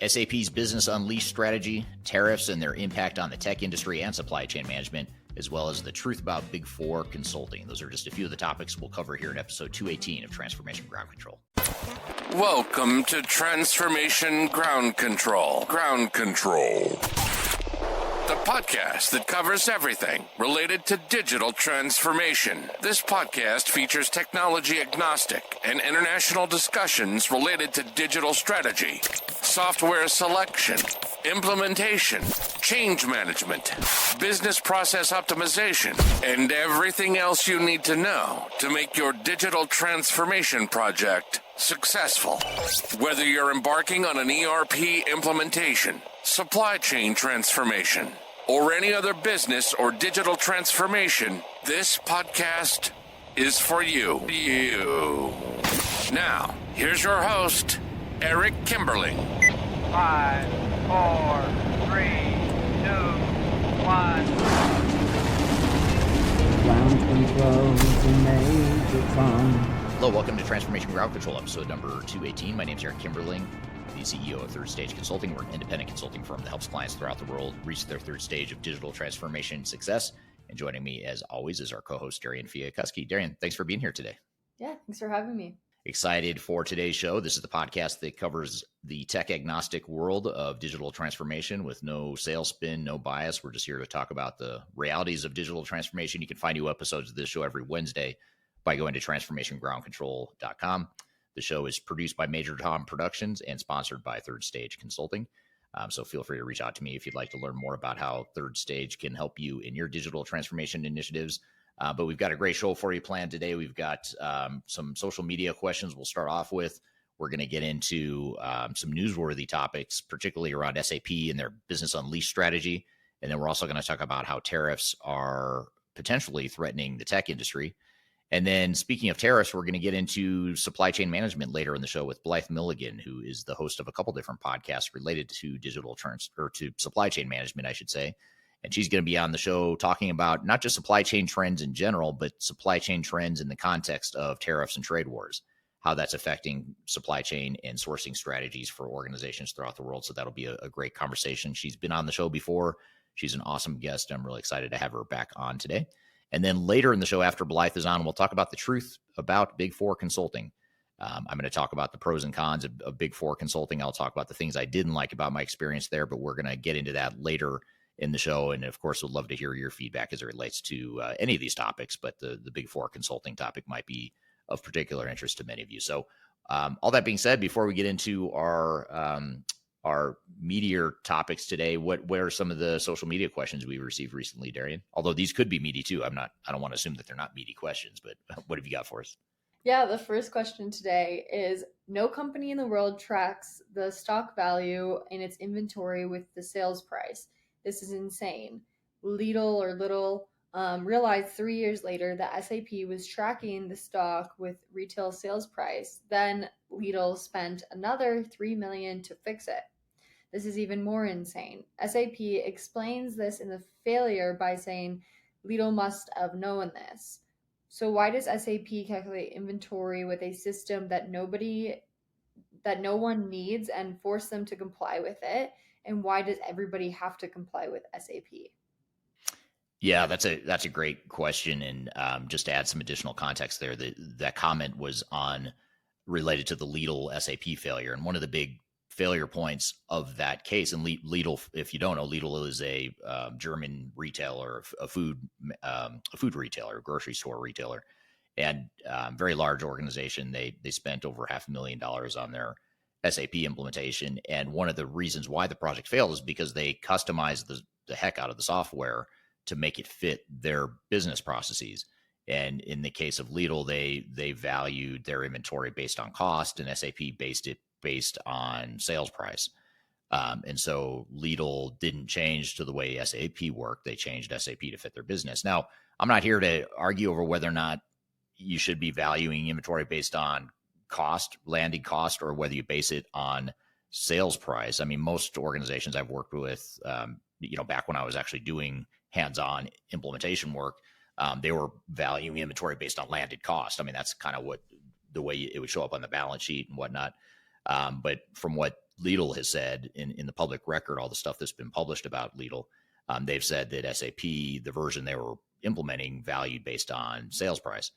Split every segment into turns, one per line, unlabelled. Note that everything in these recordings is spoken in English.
SAP's Business Unleashed strategy, tariffs and their impact on the tech industry and supply chain management, as well as the truth about Big Four consulting. Those are just a few of the topics we'll cover here in episode 218 of Transformation Ground Control.
Welcome to Transformation Ground Control. Ground Control. The podcast that covers everything related to digital transformation. This podcast features technology agnostic and international discussions related to digital strategy, software selection, implementation, change management, business process optimization, and everything else you need to know to make your digital transformation project successful. Whether you're embarking on an ERP implementation, supply chain transformation, or any other business or digital transformation, this podcast is for you. Now, here's your host, Eric Kimberling.
5, 4, 3, 2, 1.
Ground control to Major Tom.
Hello, welcome to Transformation Ground Control, episode number 218. My name is Eric Kimberling, the CEO of Third Stage Consulting. We're an independent consulting firm that helps clients throughout the world reach their third stage of digital transformation success. And joining me, as always, is our co-host, Darian Chwialkowski. Darian, thanks for being here today.
Yeah, thanks for having me.
Excited for today's show. This is the podcast that covers the tech agnostic world of digital transformation with no sales spin, no bias. We're just here to talk about the realities of digital transformation. You can find new episodes of this show every Wednesday by going to transformationgroundcontrol.com. The show is produced by Major Tom Productions and sponsored by Third Stage Consulting. So feel free to reach out to me if you'd like to learn more about how Third Stage can help you in your digital transformation initiatives. But we've got a great show for you planned today. We've got some social media questions we'll start off with. We're going to get into some newsworthy topics, particularly around SAP and their Business Unleashed strategy. And then we're also going to talk about how tariffs are potentially threatening the tech industry. And then speaking of tariffs, we're going to get into supply chain management later in the show with Blythe Milligan, who is the host of a couple different podcasts related to to supply chain management, I should say. And she's going to be on the show talking about not just supply chain trends in general, but supply chain trends in the context of tariffs and trade wars, how that's affecting supply chain and sourcing strategies for organizations throughout the world. So that'll be a great conversation. She's been on the show before. She's an awesome guest. I'm really excited to have her back on today. And then later in the show, after Blythe is on, we'll talk about the truth about Big Four consulting. I'm going to talk about the pros and cons of Big Four consulting. I'll talk about the things I didn't like about my experience there, but we're going to get into that later in the show. And of course, we'd love to hear your feedback as it relates to any of these topics, but the Big Four consulting topic might be of particular interest to many of you. So all that being said, before we get into our meatier topics today, what are some of the social media questions we received recently, Darian? Although these could be meaty too. I don't want to assume that they're not meaty questions, but what have you got for us?
Yeah, the first question today is, no company in the world tracks the stock value in its inventory with the sales price. This is insane. Lidl realized 3 years later that SAP was tracking the stock with retail sales price. Then Lidl spent another $3 million to fix it. This is even more insane. SAP explains this in the failure by saying Lidl must have known this. So why does SAP calculate inventory with a system that no one needs and force them to comply with it? And why does everybody have to comply with SAP?
Yeah, that's a great question. And just to add some additional context there, that comment was related to the Lidl SAP failure. And one of the big failure points of that case, and Lidl, if you don't know, Lidl is a German retailer, a food retailer, grocery store retailer, and very large organization. They spent over $500,000 on their SAP implementation. And one of the reasons why the project failed is because they customized the heck out of the software to make it fit their business processes. And in the case of Lidl, they valued their inventory based on cost, and SAP based on sales price. And so Lidl didn't change to the way SAP worked. They changed SAP to fit their business. Now, I'm not here to argue over whether or not you should be valuing inventory based on cost, landing cost, or whether you base it on sales price. I mean, most organizations I've worked with, back when I was actually doing hands-on implementation work, they were valuing inventory based on landed cost. I mean, that's kind of the way it would show up on the balance sheet and whatnot. But from what Lidl has said in the public record, all the stuff that's been published about Lidl, they've said that SAP, the version they were implementing, valued based on sales price.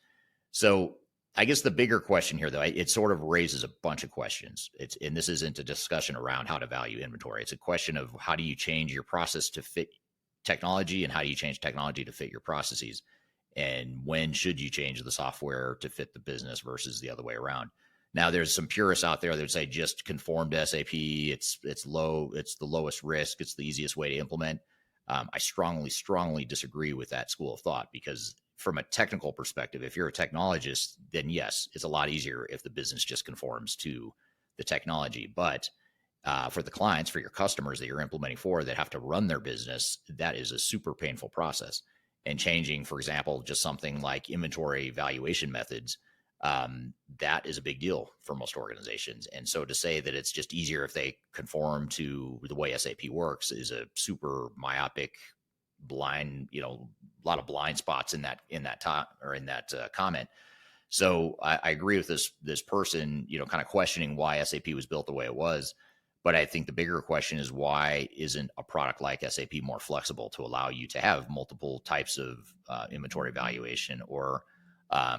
So I guess the bigger question here, though, it sort of raises a bunch of questions. And this isn't a discussion around how to value inventory. It's a question of how do you change your process to fit technology, and how do you change technology to fit your processes? And when should you change the software to fit the business versus the other way around? Now, there's some purists out there that would say just conform to SAP. It's low. It's the lowest risk. It's the easiest way to implement. I strongly disagree with that school of thought, because from a technical perspective, if you're a technologist, then yes, it's a lot easier if the business just conforms to the technology. But for the clients, for your customers that you're implementing for, that have to run their business, that is a super painful process. And changing, for example, just something like inventory valuation methods, that is a big deal for most organizations. And so to say that it's just easier if they conform to the way SAP works is a super myopic, blind, a lot of blind spots in that comment. So I agree with this person, kind of questioning why SAP was built the way it was. But I think the bigger question is, why isn't a product like SAP more flexible to allow you to have multiple types of inventory valuation? Or,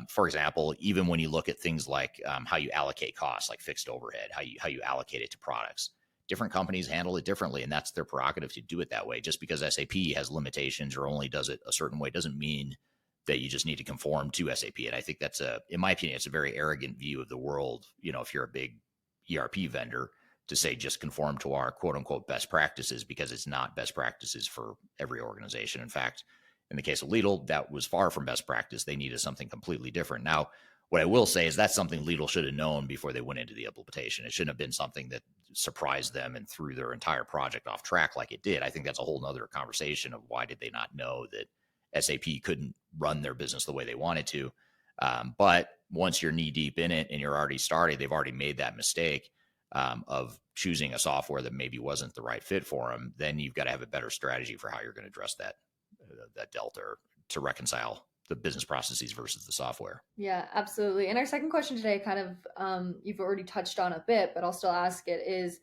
for example, even when you look at things like how you allocate costs, like fixed overhead, how you allocate it to products, different companies handle it differently, and that's their prerogative to do it that way. Just because SAP has limitations or only does it a certain way doesn't mean that you just need to conform to SAP. And I think that's in my opinion, it's a very arrogant view of the world. If you're a big ERP vendor, to say just conform to our quote unquote best practices, because it's not best practices for every organization. In fact, in the case of Lidl, that was far from best practice. They needed something completely different. Now, what I will say is that's something Lidl should have known before they went into the implementation. It shouldn't have been something that surprised them and threw their entire project off track like it did. I think that's a whole nother conversation of why did they not know that SAP couldn't run their business the way they wanted to. But once you're knee deep in it and you're already started, they've already made that mistake of choosing a software that maybe wasn't the right fit for them. Then you've got to have a better strategy for how you're going to address that delta, to reconcile the business processes versus the software.
Yeah, absolutely. And our second question today, kind of, you've already touched on a bit, but I'll still ask it, is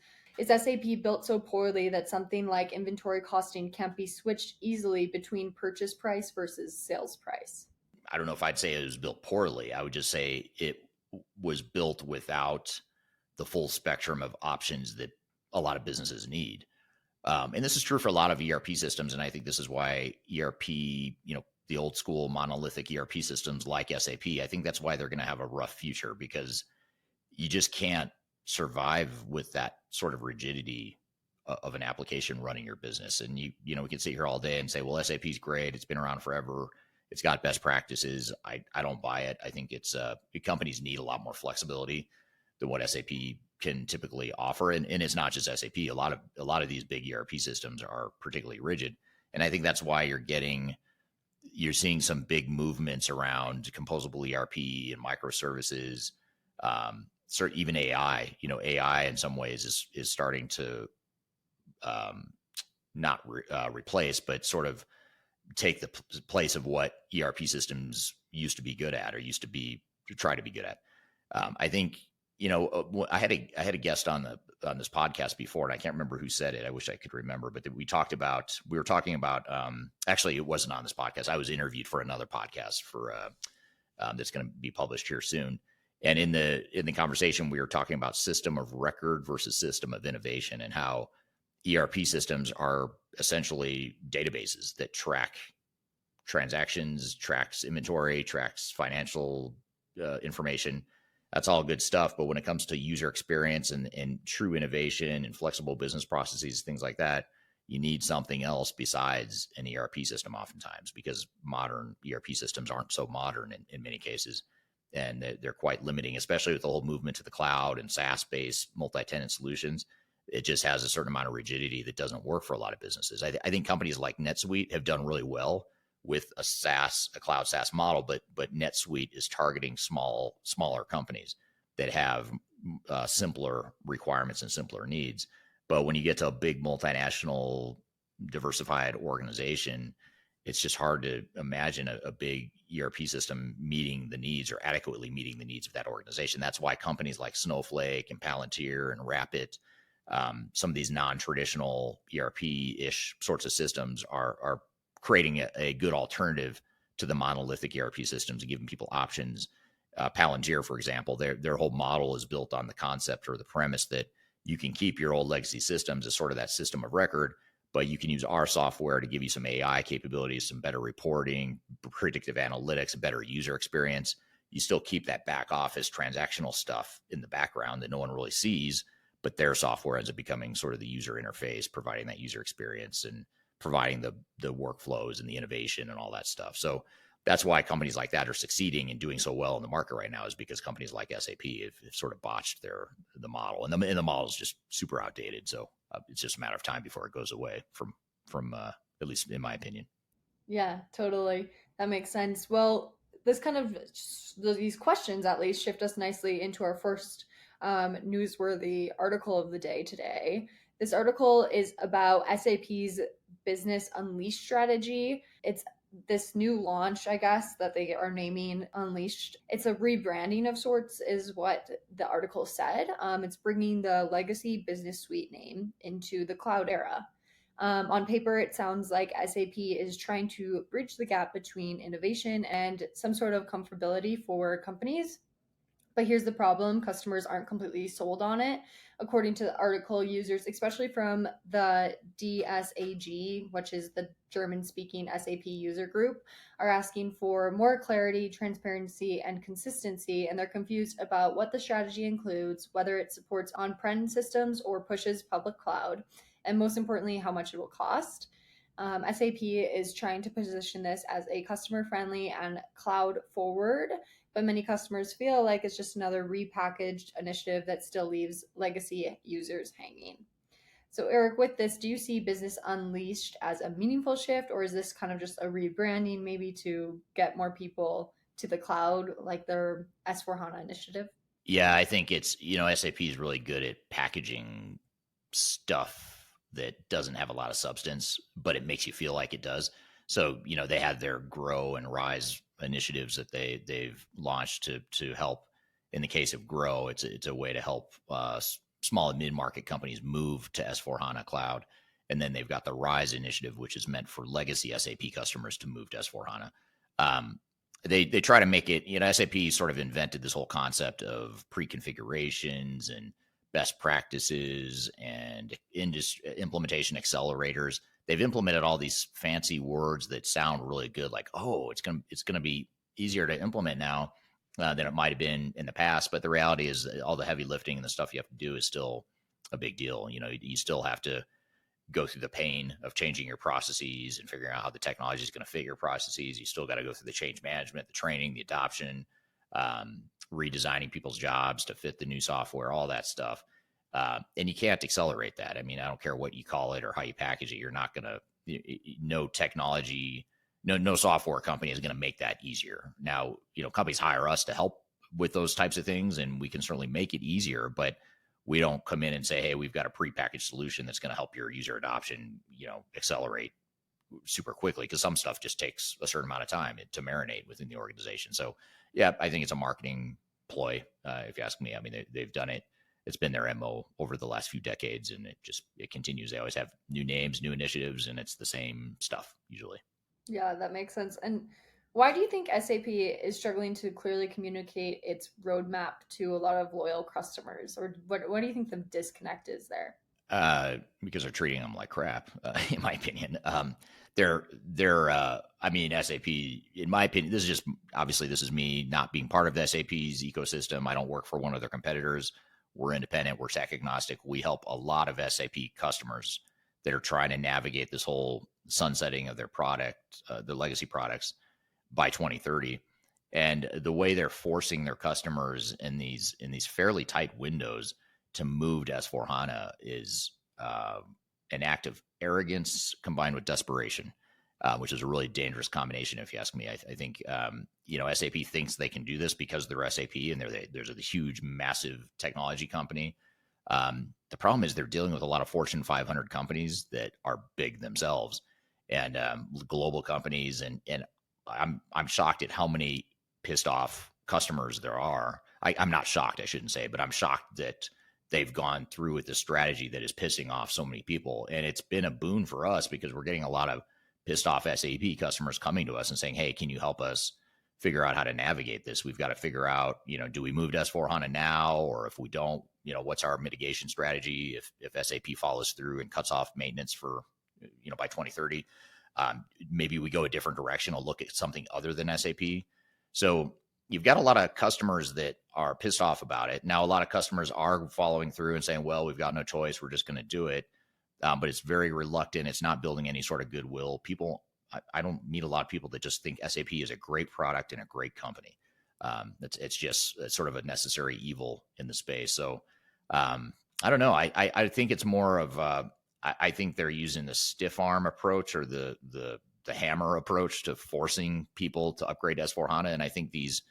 SAP built so poorly that something like inventory costing can't be switched easily between purchase price versus sales price?
I don't know if I'd say it was built poorly. I would just say it was built without the full spectrum of options that a lot of businesses need. And this is true for a lot of ERP systems. And I think this is why ERP, the old school monolithic ERP systems like SAP, I think that's why they're going to have a rough future, because you just can't survive with that sort of rigidity of an application running your business. And we can sit here all day and say, well, SAP is great. It's been around forever. It's got best practices. I don't buy it. I think companies need a lot more flexibility than what SAP can typically offer. And it's not just SAP. A lot of these big ERP systems are particularly rigid. And I think that's why you're seeing some big movements around composable ERP and microservices, even AI. AI in some ways is starting to not replace, but sort of take the place of what ERP systems used to be good at, or used to try to be good at. I think, I had a guest on this podcast before, and I can't remember who said it. I wish I could remember, but we were talking about, actually it wasn't on this podcast. I was interviewed for another podcast that's going to be published here soon. And in the conversation, we were talking about system of record versus system of innovation, and how ERP systems are essentially databases that track transactions, tracks inventory, tracks financial information. That's all good stuff. But when it comes to user experience and true innovation and flexible business processes, things like that, you need something else besides an ERP system oftentimes, because modern ERP systems aren't so modern in many cases. And they're quite limiting, especially with the whole movement to the cloud and SaaS-based multi-tenant solutions. It just has a certain amount of rigidity that doesn't work for a lot of businesses. I think companies like NetSuite have done really well with a cloud SaaS model, but NetSuite is targeting smaller companies that have simpler requirements and simpler needs. But when you get to a big multinational diversified organization, it's just hard to imagine a big ERP system meeting the needs, or adequately meeting the needs of that organization. That's why companies like Snowflake and Palantir and Rapid some of these non-traditional ERP-ish sorts of systems are creating a good alternative to the monolithic ERP systems and giving people options. Palantir, for example, their whole model is built on the concept or the premise that you can keep your old legacy systems as sort of that system of record, but you can use our software to give you some AI capabilities, some better reporting, predictive analytics, a better user experience. You still keep that back office transactional stuff in the background that no one really sees, but their software ends up becoming sort of the user interface, providing that user experience and providing the workflows and the innovation and all that stuff. So that's why companies like that are succeeding and doing so well in the market right now, is because companies like SAP have sort of botched the model, and the model is just super outdated. So it's just a matter of time before it goes away from at least in my opinion.
Yeah, totally. That makes sense. Well, this kind of these questions at least shift us nicely into our first newsworthy article of the day today. This article is about SAP's Business Unleashed strategy. It's this new launch, I guess, that they are naming Unleashed. It's a rebranding of sorts, is what the article said. It's bringing the legacy business suite name into the cloud era. On paper, it sounds like SAP is trying to bridge the gap between innovation and some sort of comfortability for companies. But here's the problem: customers aren't completely sold on it. According to the article, users, especially from the DSAG, which is the German-speaking SAP user group, are asking for more clarity, transparency, and consistency, and they're confused about what the strategy includes, whether it supports on-prem systems or pushes public cloud, and most importantly, how much it will cost. SAP is trying to position this as a customer-friendly and cloud-forward, but many customers feel like it's just another repackaged initiative that still leaves legacy users hanging. So Eric, with this, do you see Business Unleashed as a meaningful shift, or is this kind of just a rebranding maybe to get more people to the cloud, like their S4HANA initiative?
Yeah, I think it's, SAP is really good at packaging stuff that doesn't have a lot of substance, but it makes you feel like it does. So, they have their Grow and Rise initiatives that they've launched to help. In the case of Grow, it's a way to help small and mid-market companies move to S4HANA Cloud. And then they've got the Rise initiative, which is meant for legacy SAP customers to move to S4HANA. They try to make it, SAP sort of invented this whole concept of pre-configurations and best practices and implementation accelerators. They've implemented all these fancy words that sound really good, like, oh, it's gonna be easier to implement now than it might have been in the past. But the reality is all the heavy lifting and the stuff you have to do is still a big deal. You still have to go through the pain of changing your processes and figuring out how the technology is going to fit your processes. You still got to go through the change management, the training, the adoption, redesigning people's jobs to fit the new software, all that stuff. And you can't accelerate that. I mean, I don't care what you call it or how you package it. You're not going to, no technology, no software company is going to make that easier. Now, companies hire us to help with those types of things, and we can certainly make it easier, but we don't come in and say, hey, we've got a prepackaged solution that's going to help your user adoption, accelerate super quickly, because some stuff just takes a certain amount of time to marinate within the organization. So, yeah, I think it's a marketing ploy, if you ask me. I mean, they've done it. It's been their MO over the last few decades, and it continues. They always have new names, new initiatives, and it's the same stuff usually.
Yeah, that makes sense. And why do you think SAP is struggling to clearly communicate its roadmap to a lot of loyal customers? Or what do you think the disconnect is there?
Because they're treating them like crap, in my opinion. I mean, SAP, in my opinion, this is me not being part of the SAP's ecosystem. I don't work for one of their competitors. We're independent. We're tech agnostic. We help a lot of SAP customers that are trying to navigate this whole sunsetting of their product, the legacy products, by 2030. And the way they're forcing their customers in these fairly tight windows to move to S4HANA is an act of arrogance combined with desperation, which is a really dangerous combination, if you ask me. I think SAP thinks they can do this because they're SAP and there's a huge, massive technology company. The problem is they're dealing with a lot of Fortune 500 companies that are big themselves and global companies, and I'm shocked at how many pissed off customers there are. I'm not shocked, I shouldn't say, but I'm shocked that they've gone through with the strategy that is pissing off so many people. And it's been a boon for us because we're getting a lot of pissed off SAP customers coming to us and saying, hey, can you help us figure out how to navigate this? We've got to figure out, do we move to S/4HANA now? Or if we don't, what's our mitigation strategy if SAP follows through and cuts off maintenance for, by 2030? Maybe we go a different direction. I'll look at something other than SAP. So you've got a lot of customers that are pissed off about it. Now, a lot of customers are following through and saying, well, we've got no choice. We're just going to do it. But it's very reluctant. It's not building any sort of goodwill. People, I don't meet a lot of people that just think SAP is a great product and a great company. It's sort of a necessary evil in the space. So I don't know. I think it's more of I think they're using the stiff arm approach or the hammer approach to forcing people to upgrade to S/4HANA. And I think these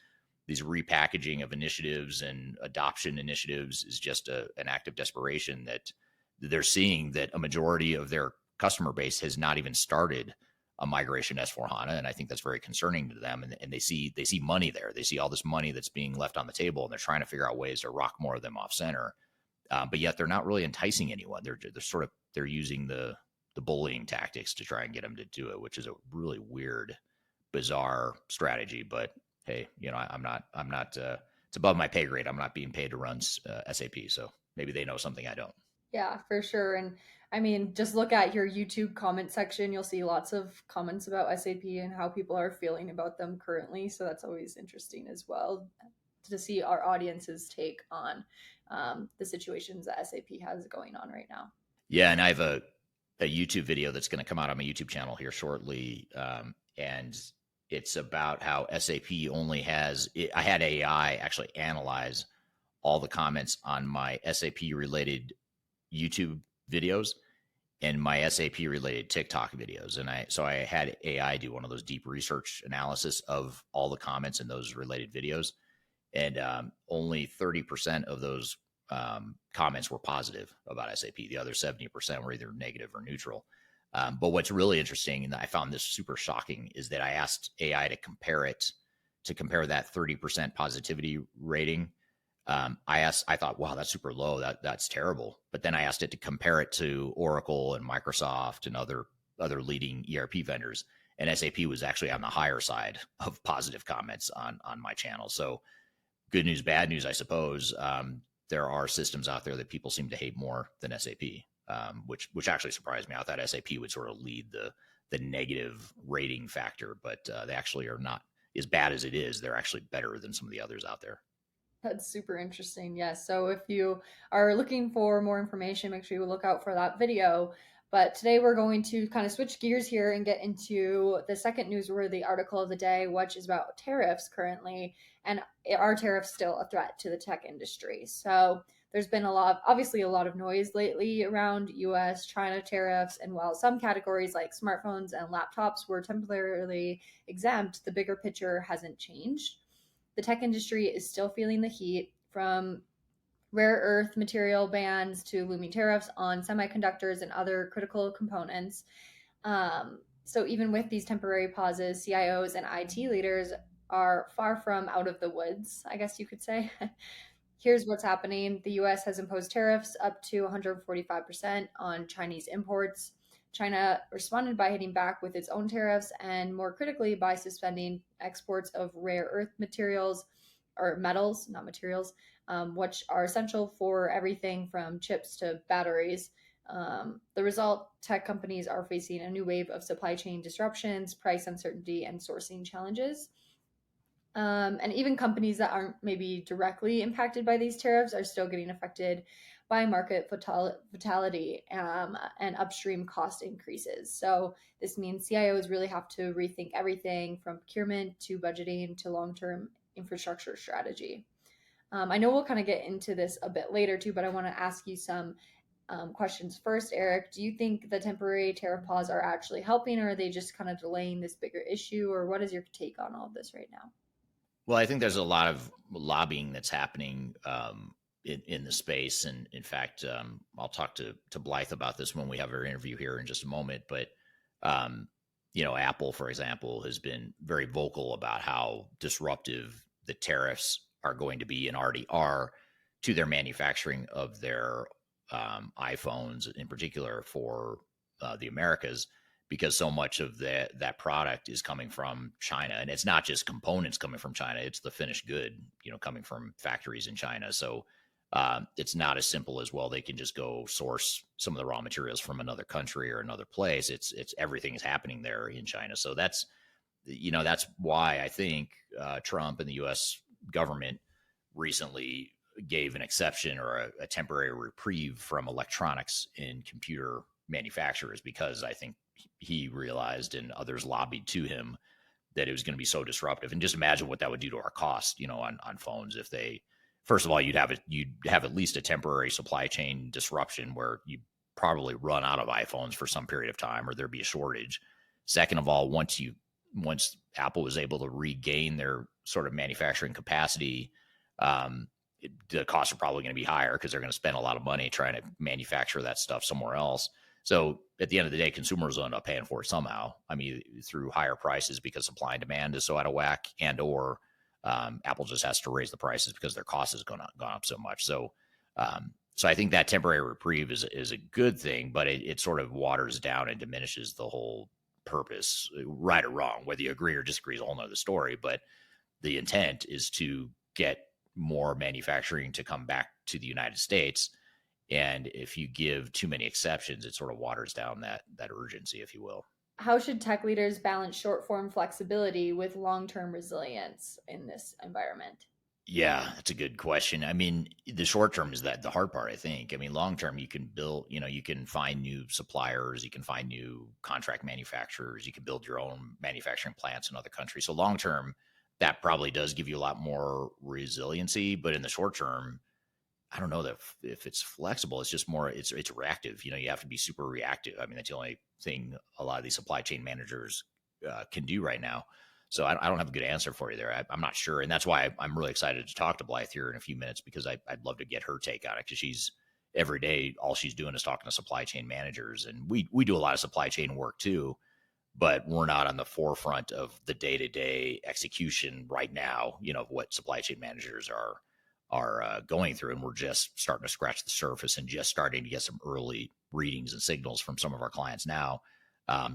repackaging of initiatives and adoption initiatives is just an act of desperation that they're seeing that a majority of their customer base has not even started a migration to S/4HANA. And I think that's very concerning to them. And they see money there. They see all this money that's being left on the table, and they're trying to figure out ways to rock more of them off center. But yet they're not really enticing anyone. They're using the bullying tactics to try and get them to do it, which is a really weird, bizarre strategy. But hey, I'm not, it's above my pay grade. I'm not being paid to run SAP. So maybe they know something I don't.
Yeah, for sure. And I mean, just look at your YouTube comment section. You'll see lots of comments about SAP and how people are feeling about them currently. So that's always interesting as well to see our audience's take on the situations that SAP has going on right now. Yeah,
and I have a YouTube video that's going to come out on my YouTube channel here shortly. And it's about how SAP only has, I had AI actually analyze all the comments on my SAP related YouTube videos and my SAP related TikTok videos. And I had AI do one of those deep research analysis of all the comments in those related videos. And only 30% of those comments were positive about SAP. The other 70% were either negative or neutral. But what's really interesting, and I found this super shocking, is that I asked AI to compare that 30% positivity rating. I thought, wow, that's super low. That's terrible. But then I asked it to compare it to Oracle and Microsoft and other leading ERP vendors. And SAP was actually on the higher side of positive comments on my channel. So good news, bad news, I suppose. There are systems out there that people seem to hate more than SAP, which actually surprised me. I thought SAP would sort of lead the negative rating factor, but they actually are not as bad as it is. They're actually better than some of the others out there.
That's super interesting. Yes. So if you are looking for more information, make sure you look out for that video. But today we're going to kind of switch gears here and get into the second newsworthy article of the day, which is about tariffs currently. And are tariffs still a threat to the tech industry? So there's been obviously a lot of noise lately around US, China tariffs. And while some categories like smartphones and laptops were temporarily exempt, the bigger picture hasn't changed. The tech industry is still feeling the heat, from rare earth material bans to looming tariffs on semiconductors and other critical components. So even with these temporary pauses, CIOs and IT leaders are far from out of the woods, I guess you could say. Here's what's happening. The US has imposed tariffs up to 145% on Chinese imports. China responded by hitting back with its own tariffs, and more critically by suspending exports of rare earth materials, or metals, not materials, which are essential for everything from chips to batteries. The result, tech companies are facing a new wave of supply chain disruptions, price uncertainty, and sourcing challenges. And even companies that aren't maybe directly impacted by these tariffs are still getting affected by market volatility and upstream cost increases. So this means CIOs really have to rethink everything from procurement to budgeting to long-term infrastructure strategy. I know we'll kind of get into this a bit later too, but I want to ask you some questions first. Eric, do you think the temporary tariff pause are actually helping, or are they just kind of delaying this bigger issue, or what is your take on all of this right now?
Well, I think there's a lot of lobbying that's happening in the space. And in fact, I'll talk to Blythe about this when we have our interview here in just a moment. But, Apple, for example, has been very vocal about how disruptive the tariffs are going to be and already are to their manufacturing of their iPhones in particular for the Americas, because so much of that product is coming from China. And it's not just components coming from China, it's the finished good, coming from factories in China. So it's not as simple as, well, they can just go source some of the raw materials from another country or another place. It's everything is happening there in China. So that's why I think Trump and the U.S. government recently gave an exception or a temporary reprieve from electronics in computer manufacturers, because I think he realized, and others lobbied to him, that it was going to be so disruptive. And just imagine what that would do to our cost, on phones. If they, first of all, you'd have at least a temporary supply chain disruption where you probably run out of iPhones for some period of time, or there'd be a shortage. Second of all, once Apple was able to regain their sort of manufacturing capacity, the costs are probably going to be higher because they're going to spend a lot of money trying to manufacture that stuff somewhere else. So at the end of the day, consumers will end up paying for it somehow. I mean, through higher prices because supply and demand is so out of whack, or Apple just has to raise the prices because their cost has gone up so much. So I think that temporary reprieve is a good thing, but it sort of waters down and diminishes the whole purpose, right or wrong. Whether you agree or disagree is a whole nother story, but the intent is to get more manufacturing to come back to the United States. And if you give too many exceptions, it sort of waters down that urgency, if you will.
How should tech leaders balance short-form flexibility with long-term resilience in this environment?
Yeah, that's a good question. I mean, the short term is the hard part, I think. I mean, long term, you can build, you can find new suppliers, you can find new contract manufacturers, you can build your own manufacturing plants in other countries. So long term, that probably does give you a lot more resiliency. But in the short term, I don't know that if it's flexible, it's just more, it's reactive. You have to be super reactive. I mean, that's the only thing a lot of these supply chain managers can do right now. So I don't have a good answer for you there. I'm not sure. And that's why I'm really excited to talk to Blythe here in a few minutes, because I'd love to get her take on it, because she's every day, all she's doing is talking to supply chain managers. And we do a lot of supply chain work too, but we're not on the forefront of the day-to-day execution right now, of what supply chain managers are going through. And we're just starting to scratch the surface and just starting to get some early readings and signals from some of our clients now.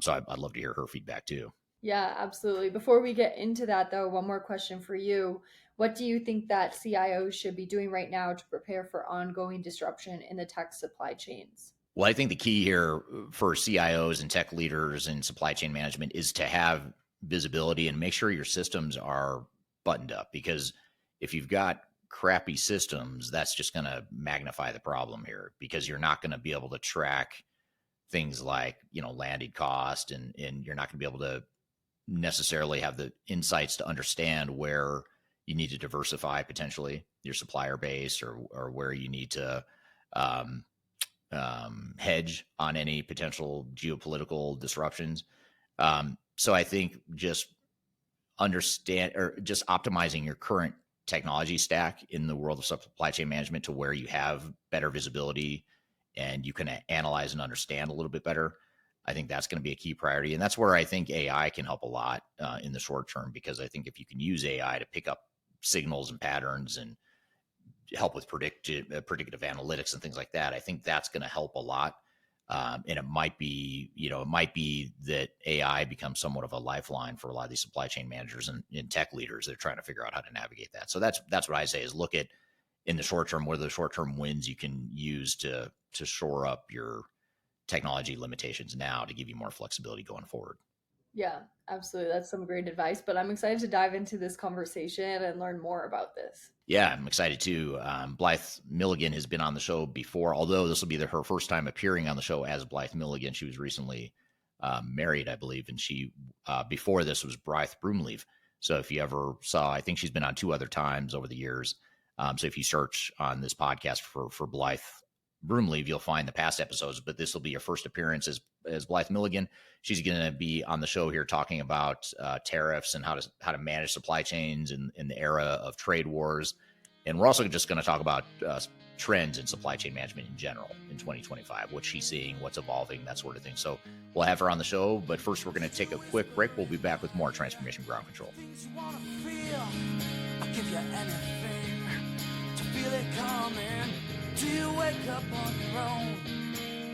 So I'd love to hear her feedback too.
Yeah, absolutely. Before we get into that, though, one more question for you. What do you think that CIOs should be doing right now to prepare for ongoing disruption in the tech supply chains?
Well, I think the key here for CIOs and tech leaders and supply chain management is to have visibility and make sure your systems are buttoned up, because if you've got crappy systems, that's just going to magnify the problem here, because you're not going to be able to track things like, landed cost, and you're not going to be able to necessarily have the insights to understand where you need to diversify potentially your supplier base, or where you need to hedge on any potential geopolitical disruptions. So I think just optimizing your current technology stack in the world of supply chain management to where you have better visibility and you can analyze and understand a little bit better. I think that's going to be a key priority. And that's where I think AI can help a lot in the short term, because I think if you can use AI to pick up signals and patterns and help with predictive analytics and things like that, I think that's going to help a lot. And it might be that AI becomes somewhat of a lifeline for a lot of these supply chain managers and tech leaders that are trying to figure out how to navigate that. So that's what I say is look at, in the short term, what are the short-term wins you can use to shore up your technology limitations now to give you more flexibility going forward.
Yeah, absolutely. That's some great advice, but I'm excited to dive into this conversation and learn more about this.
Yeah, I'm excited too. Blythe Milligan has been on the show before, although this will be her first time appearing on the show as Blythe Milligan. She was recently married, I believe, and she before this was Blythe Broomleaf. So if you ever saw, I think she's been on 2 other times over the years. So if you search on this podcast for Blythe Broomleaf, you'll find the past episodes, but this will be your first appearance as Blythe Milligan. She's going to be on the show here talking about tariffs and how to manage supply chains in the era of trade wars. And we're also just going to talk about trends in supply chain management in general in 2025, what she's seeing, what's evolving, that sort of thing. So we'll have her on the show, but first we're going to take a quick break. We'll be back with more Transformation Ground Control.
feel it coming? Do you wake up on your own?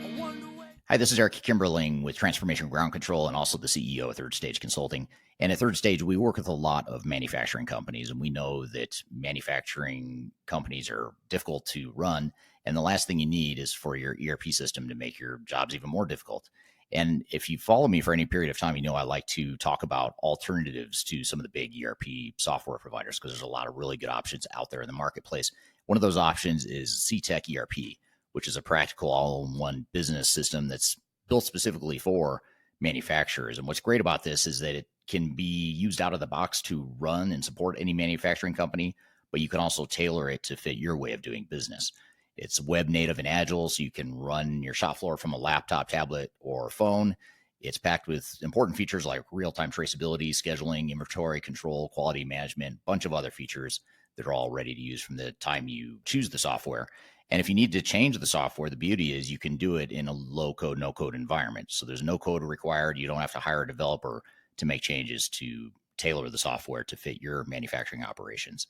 I wonder where.
Hi, this is Eric Kimberling with Transformation Ground Control and also the CEO of Third Stage Consulting. And at Third Stage, we work with a lot of manufacturing companies, and we know that manufacturing companies are difficult to run. And the last thing you need is for your ERP system to make your jobs even more difficult. And if you follow me for any period of time, you know I like to talk about alternatives to some of the big ERP software providers because there's a lot of really good options out there in the marketplace. One of those options is CTech ERP, which is a practical all-in-one business system that's built specifically for manufacturers. And what's great about this is that it can be used out of the box to run and support any manufacturing company, but you can also tailor it to fit your way of doing business. It's web native and agile, so you can run your shop floor from a laptop, tablet, or phone. It's packed with important features like real-time traceability, scheduling, inventory control, quality management, a bunch of other features that are all ready to use from the time you choose the software. And if you need to change the software, the beauty is you can do it in a low-code, no-code environment. So there's no code required. You don't have to hire a developer to make changes to tailor the software to fit your manufacturing operations.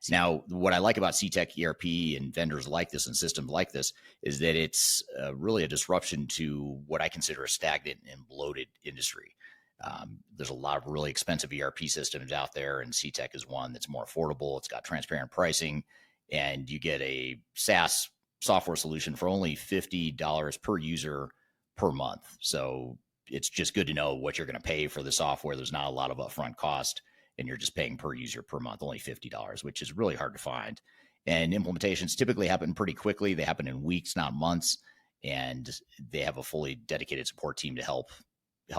Now, what I like about CTech ERP and vendors like this and systems like this is that it's really a disruption to what I consider a stagnant and bloated industry. There's a lot of really expensive ERP systems out there, and CTech is one that's more affordable. It's got transparent pricing, and you get a SaaS software solution for only $50 per user per month. So it's just good to know what you're going to pay for the software. There's not a lot of upfront cost, and you're just paying per user per month, only $50, which is really hard to find. And implementations typically happen pretty quickly. They happen in weeks, not months. And they have a fully dedicated support team to help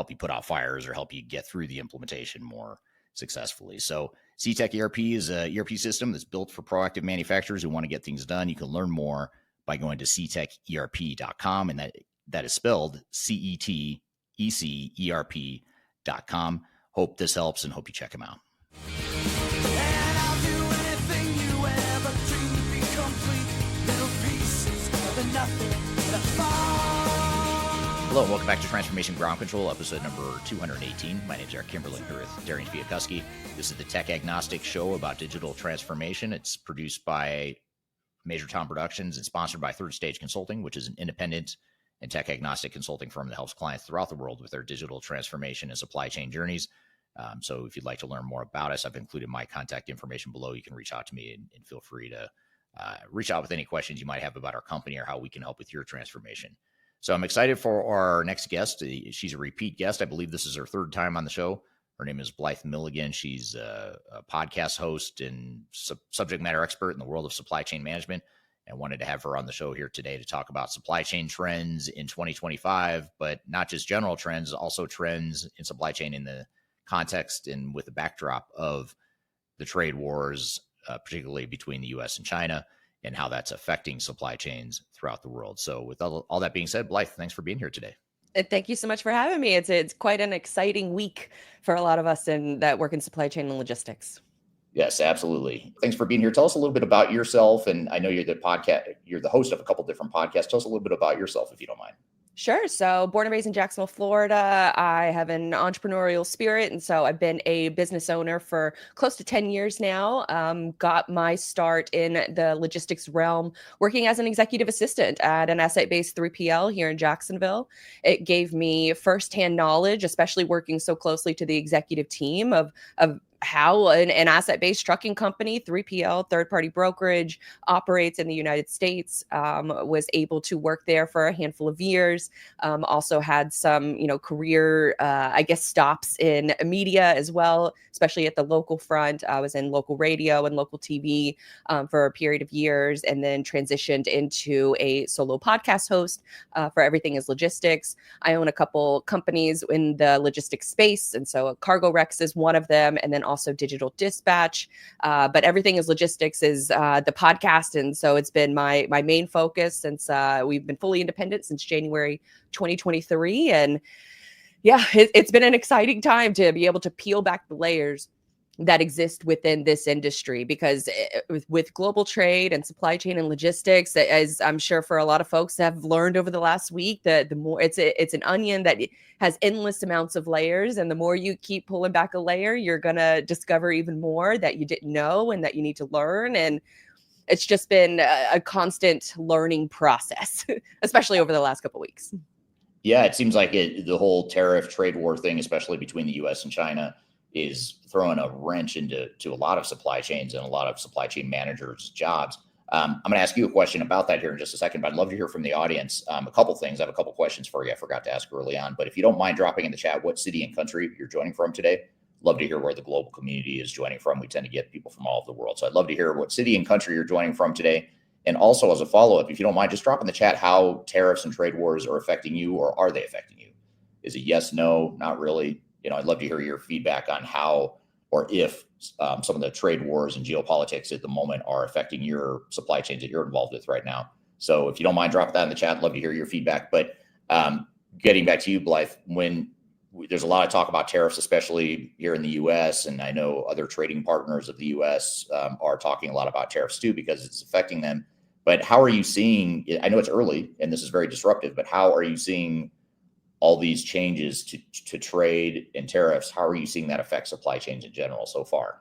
you put out fires or help you get through the implementation more successfully. So CTech ERP is an ERP system that's built for proactive manufacturers who want to get things done. You can learn more by going to ctecherp.com, and that is spelled CETECERP.com. Hope this helps and hope you check them out.
And I'll do anything you ever dreamed to be complete. Little pieces of the nothing that fall.
Hello and welcome back to Transformation Ground Control, episode number 218. My name is Eric Kimberling here with Darian Chwialkowski. This is the tech agnostic show about digital transformation. It's produced by Major Tom Productions and sponsored by Third Stage Consulting, which is an independent and tech agnostic consulting firm that helps clients throughout the world with their digital transformation and supply chain journeys. So if you'd like to learn more about us, I've included my contact information below. You can reach out to me and feel free to reach out with any questions you might have about our company or how we can help with your transformation. So I'm excited for our next guest. She's a repeat guest. I believe this is her third time on the show. Her name is Blythe Milligan. She's a podcast host and subject matter expert in the world of supply chain management. And wanted to have her on the show here today to talk about supply chain trends in 2025, but not just general trends, also trends in supply chain in the context and with the backdrop of the trade wars, particularly between the U.S. and China, and how that's affecting supply chains throughout the world. So with all that being said, Blythe, thanks for being here today.
Thank you so much for having me. It's quite an exciting week for a lot of us that work in supply chain and logistics.
Yes, absolutely. Thanks for being here. Tell us a little bit about yourself. And I know you're the host of a couple different podcasts. Tell us a little bit about yourself, if you don't mind.
Sure. So born and raised in Jacksonville, Florida. I have an entrepreneurial spirit. And so I've been a business owner for close to 10 years now. Got my start in the logistics realm, working as an executive assistant at an asset-based 3PL here in Jacksonville. It gave me firsthand knowledge, especially working so closely to the executive team of how an asset-based trucking company, 3PL, third-party brokerage, operates in the United States. Was able to work there for a handful of years. Also had some, career, stops in media as well, especially at the local front. I was in local radio and local TV for a period of years, and then transitioned into a solo podcast host for Everything is Logistics. I own a couple companies in the logistics space, and so Cargo Rex is one of them, and then also Digital Dispatch. But Everything is Logistics is the podcast. And so it's been my main focus since we've been fully independent since January 2023. And yeah, it's been an exciting time to be able to peel back the layers that exist within this industry, because with global trade and supply chain and logistics, as I'm sure for a lot of folks have learned over the last week, that the more it's an onion that has endless amounts of layers, and the more you keep pulling back a layer, you're gonna discover even more that you didn't know and that you need to learn. And it's just been a constant learning process, especially over the last couple of weeks.
Yeah, it seems like the whole tariff trade war thing, especially between the U.S. and China, is throwing a wrench into a lot of supply chains and a lot of supply chain managers' jobs. I'm going to ask you a question about that here in just a second, but I'd love to hear from the audience. A couple things. I have a couple questions for you. I forgot to ask early on, but if you don't mind dropping in the chat what city and country you're joining from today, love to hear where the global community is joining from. We tend to get people from all over the world, so I'd love to hear what city and country you're joining from today. And also, as a follow-up, if you don't mind, just drop in the chat how tariffs and trade wars are affecting you, or are they affecting you? Is it yes, no, not really? I'd love to hear your feedback on how or if some of the trade wars and geopolitics at the moment are affecting your supply chains that you're involved with right now. So if you don't mind, drop that in the chat. I'd love to hear your feedback. But getting back to you, Blythe, when there's a lot of talk about tariffs, especially here in the U.S., and I know other trading partners of the U.S. Are talking a lot about tariffs too, because it's affecting them. But how are you seeing, I know it's early and this is very disruptive, but how are you seeing all these changes to trade and tariffs? How are you seeing that affect supply chains in general so far?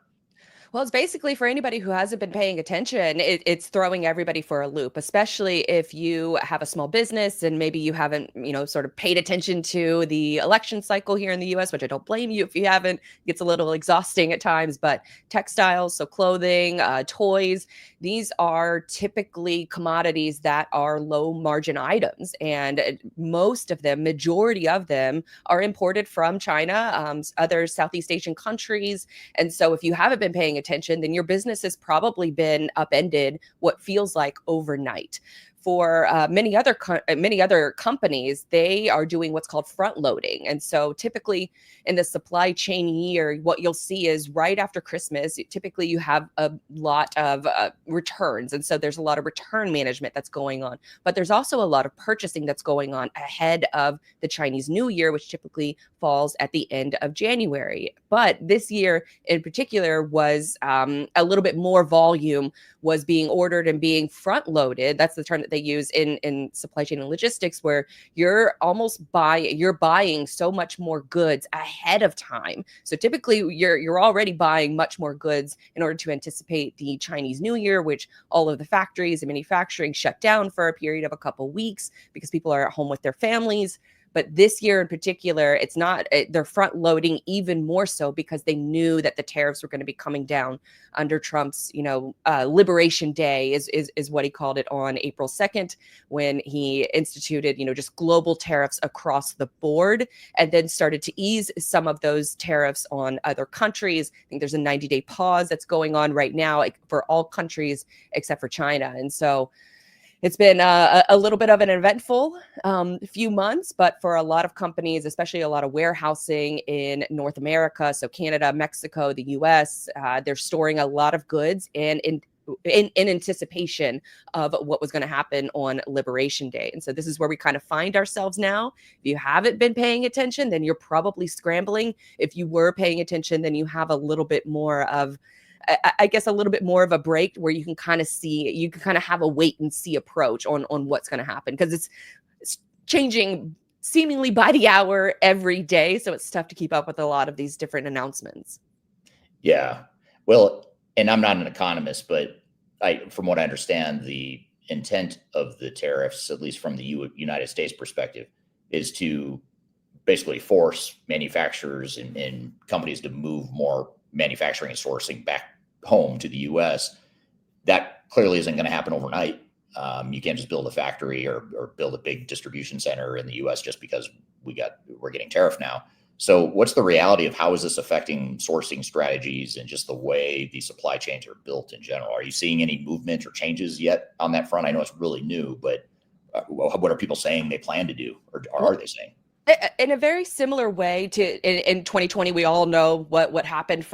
Well, it's basically for anybody who hasn't been paying attention, it's throwing everybody for a loop, especially if you have a small business and maybe you haven't, sort of paid attention to the election cycle here in the US, which I don't blame you if you haven't. It gets a little exhausting at times, but textiles, so clothing, toys, these are typically commodities that are low margin items. And most of them, majority of them, are imported from China, other Southeast Asian countries. And so if you haven't been paying attention, then your business has probably been upended what feels like overnight. For many other companies, they are doing what's called front loading. And so typically in the supply chain year, what you'll see is right after Christmas, typically you have a lot of returns. And so there's a lot of return management that's going on. But there's also a lot of purchasing that's going on ahead of the Chinese New Year, which typically falls at the end of January. But this year in particular was a little bit more volume was being ordered and being front loaded. That's the term that they use in supply chain and logistics, where you're buying so much more goods ahead of time. So typically you're already buying much more goods in order to anticipate the Chinese New Year, which all of the factories and manufacturing shut down for a period of a couple weeks because people are at home with their families. But this year in particular, it's not, they're front loading even more so because they knew that the tariffs were going to be coming down under Trump's, Liberation Day is what he called it on April 2nd, when he instituted, just global tariffs across the board, and then started to ease some of those tariffs on other countries. I think there's a 90-day pause that's going on right now for all countries except for China. And so it's been a little bit of an eventful few months, but for a lot of companies, especially a lot of warehousing in North America, so Canada, Mexico, the US, they're storing a lot of goods and in anticipation of what was going to happen on Liberation Day. And so this is where we kind of find ourselves now. If you haven't been paying attention, then you're probably scrambling. If you were paying attention, then you have a little bit more of a little bit more of a break where you can kind of have a wait and see approach on what's going to happen, because it's changing seemingly by the hour every day. So it's tough to keep up with a lot of these different announcements.
Yeah. Well, and I'm not an economist, but from what I understand, the intent of the tariffs, at least from the United States perspective, is to basically force manufacturers and companies to move more manufacturing and sourcing back home to the U.S. That clearly isn't going to happen overnight. You can't just build a factory or build a big distribution center in the U.S. just because we're getting tariff now. So what's the reality of how is this affecting sourcing strategies and just the way the supply chains are built in general? Are you seeing any movement or changes yet on that front? I know it's really new, but what are people saying they plan to do, or are they saying?
In a very similar way to in 2020, we all know what happened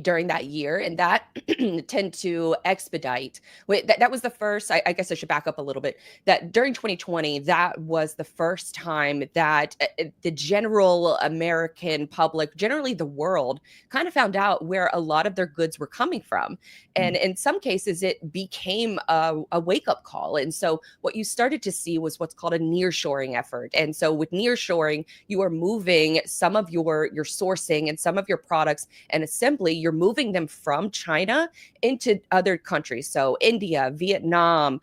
during that year, and that tend to expedite. That was the first. I guess I should back up a little bit. That during 2020, that was the first time that the general American public, generally the world, kind of found out where a lot of their goods were coming from, and in some cases, it became a wake up call. And so, what you started to see was what's called a nearshoring effort. And so, with nearshoring, reshoring, you are moving some of your sourcing and some of your products and assembly, you're moving them from China into other countries. So India, Vietnam,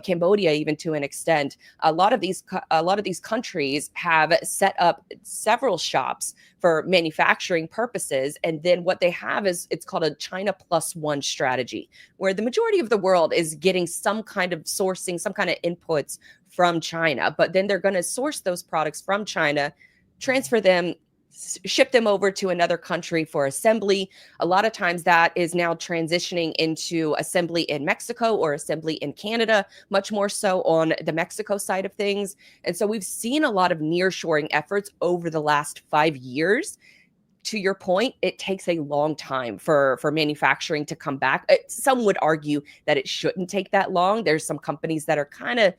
Cambodia, even to an extent. A lot of these countries have set up several shops for manufacturing purposes. And then what they have is, it's called a China plus one strategy, where the majority of the world is getting some kind of sourcing, some kind of inputs from China, but then they're going to source those products from China, transfer them, ship them over to another country for assembly. A lot of times that is now transitioning into assembly in Mexico or assembly in Canada, much more so on the Mexico side of things. And so we've seen a lot of nearshoring efforts over the last 5 years. To your point, it takes a long time for manufacturing to come back. Some would argue that it shouldn't take that long. There's some companies that are kind of,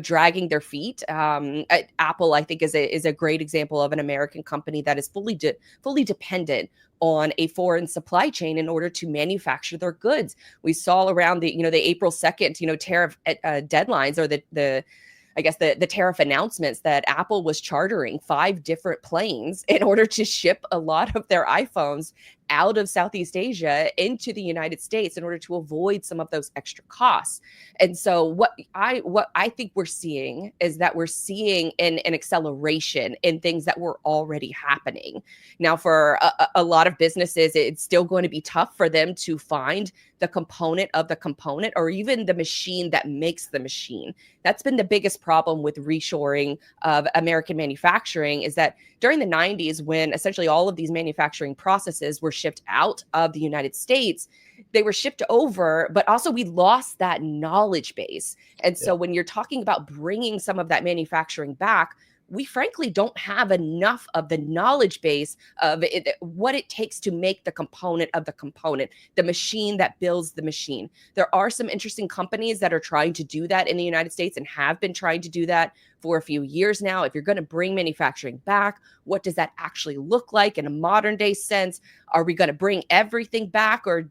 dragging their feet. Apple, I think, is a great example of an American company that is fully dependent on a foreign supply chain in order to manufacture their goods. We saw around the April 2nd, tariff deadlines, or the tariff announcements, that Apple was chartering 5 different planes in order to ship a lot of their iPhones out of Southeast Asia into the United States in order to avoid some of those extra costs. And so what I think we're seeing is that we're seeing an acceleration in things that were already happening. Now, for a lot of businesses, it's still going to be tough for them to find the component of the component, or even the machine that makes the machine. That's been the biggest problem with reshoring of American manufacturing, is that during the 90s, when essentially all of these manufacturing processes were shipped out of the United States, they were shipped over, but also we lost that knowledge base. And so when you're talking about bringing some of that manufacturing back, we frankly don't have enough of the knowledge base of what it takes to make the component of the component, the machine that builds the machine. There are some interesting companies that are trying to do that in the United States and have been trying to do that for a few years now. If you're going to bring manufacturing back, what does that actually look like in a modern day sense? Are we going to bring everything back, or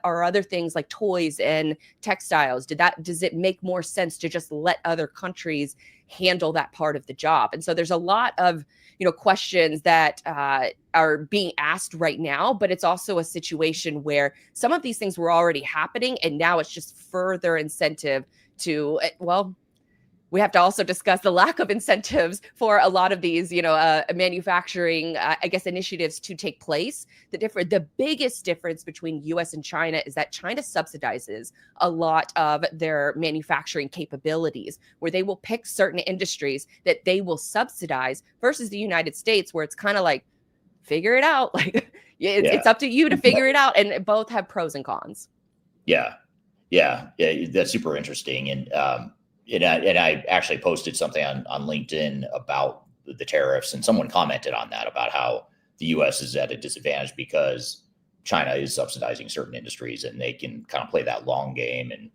are other things like toys and textiles? Does it make more sense to just let other countries handle that part of the job? And so there's a lot of questions that are being asked right now, but it's also a situation where some of these things were already happening, and now it's just further incentive to, we have to also discuss the lack of incentives for a lot of these, manufacturing, initiatives to take place. The biggest difference between U.S. and China is that China subsidizes a lot of their manufacturing capabilities, where they will pick certain industries that they will subsidize, versus the United States, where it's kind of like, figure it out. It's up to you to figure it out, and both have pros and cons.
Yeah, that's super interesting, and I actually posted something on LinkedIn about the tariffs, and someone commented on that, about how the U.S. is at a disadvantage because China is subsidizing certain industries, and they can kind of play that long game. And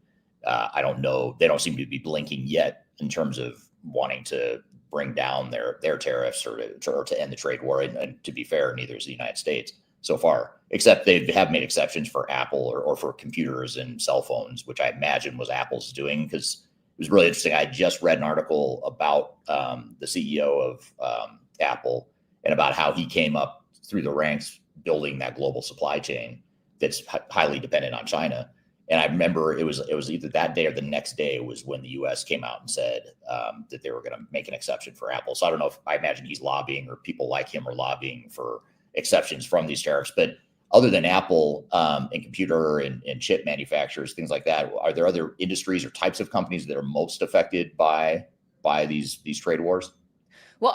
I don't know, they don't seem to be blinking yet in terms of wanting to bring down their tariffs or to end the trade war. And to be fair, neither is the United States so far, except they have made exceptions for Apple or for computers and cell phones, which I imagine was Apple's doing, because it was really interesting. I just read an article about the CEO of Apple, and about how he came up through the ranks building that global supply chain that's highly dependent on China. And I remember it was either that day or the next day was when the U.S. came out and said that they were going to make an exception for Apple. So I don't know if, I imagine he's lobbying, or people like him are lobbying for exceptions from these tariffs. But other than Apple and computer and chip manufacturers, things like that, are there other industries or types of companies that are most affected by these trade wars?
Well,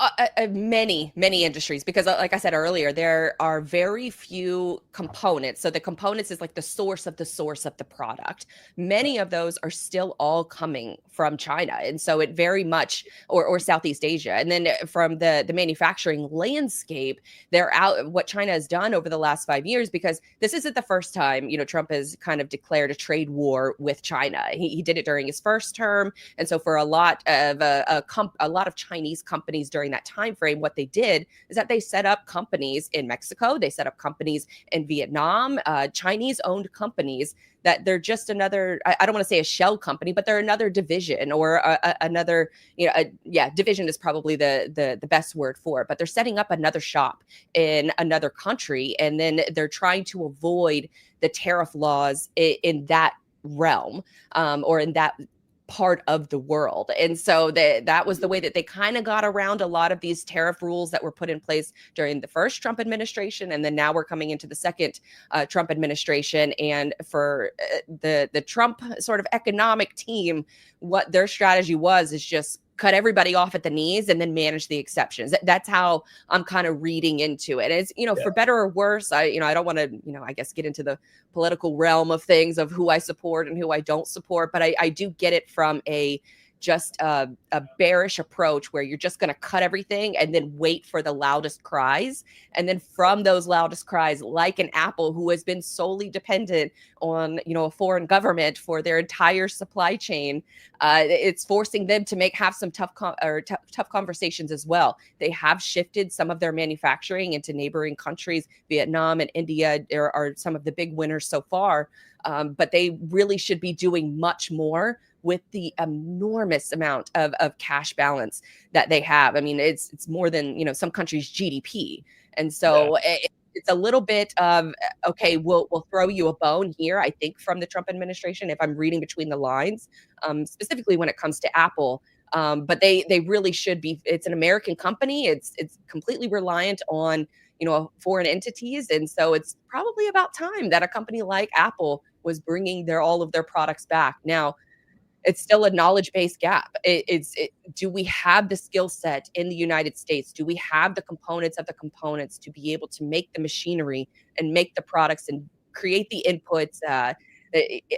many industries, because like I said earlier, there are very few components. So the components is like the source of the product. Many of those are still all coming from China. And so it very much, or Southeast Asia. And then from the manufacturing landscape, what China has done over the last 5 years, because this isn't the first time, Trump has kind of declared a trade war with China. He did it during his first term. And so for a lot of Chinese companies during that time frame, what they did is that they set up companies in Mexico, they set up companies in Vietnam, Chinese-owned companies that they're just another, I don't want to say a shell company, but they're another division or another, division is probably the best word for it, but they're setting up another shop in another country, and then they're trying to avoid the tariff laws in that realm, or in that part of the world. And so that was the way that they kind of got around a lot of these tariff rules that were put in place during the first Trump administration. And then now we're coming into the second Trump administration. And for the Trump sort of economic team, what their strategy was is just cut everybody off at the knees and then manage the exceptions. That's how I'm kind of reading into it. It's, for better or worse, I don't want to, I guess get into the political realm of things of who I support and who I don't support, but I do get it from a bearish approach where you're just going to cut everything and then wait for the loudest cries. And then from those loudest cries, like an Apple, who has been solely dependent on, a foreign government for their entire supply chain, it's forcing them to have some tough conversations as well. They have shifted some of their manufacturing into neighboring countries. Vietnam and India are some of the big winners so far, but they really should be doing much more with the enormous amount of cash balance that they have. I mean, it's more than, some countries' GDP. And so it's a little bit of, okay, we'll throw you a bone here, I think, from the Trump administration, if I'm reading between the lines, specifically when it comes to Apple. But they really should be, it's an American company. It's completely reliant on, foreign entities. And so it's probably about time that a company like Apple was bringing all of their products back. Now, it's still a knowledge-based gap. Do we have the skill set in the United States? Do we have the components of the components to be able to make the machinery and make the products and create the inputs,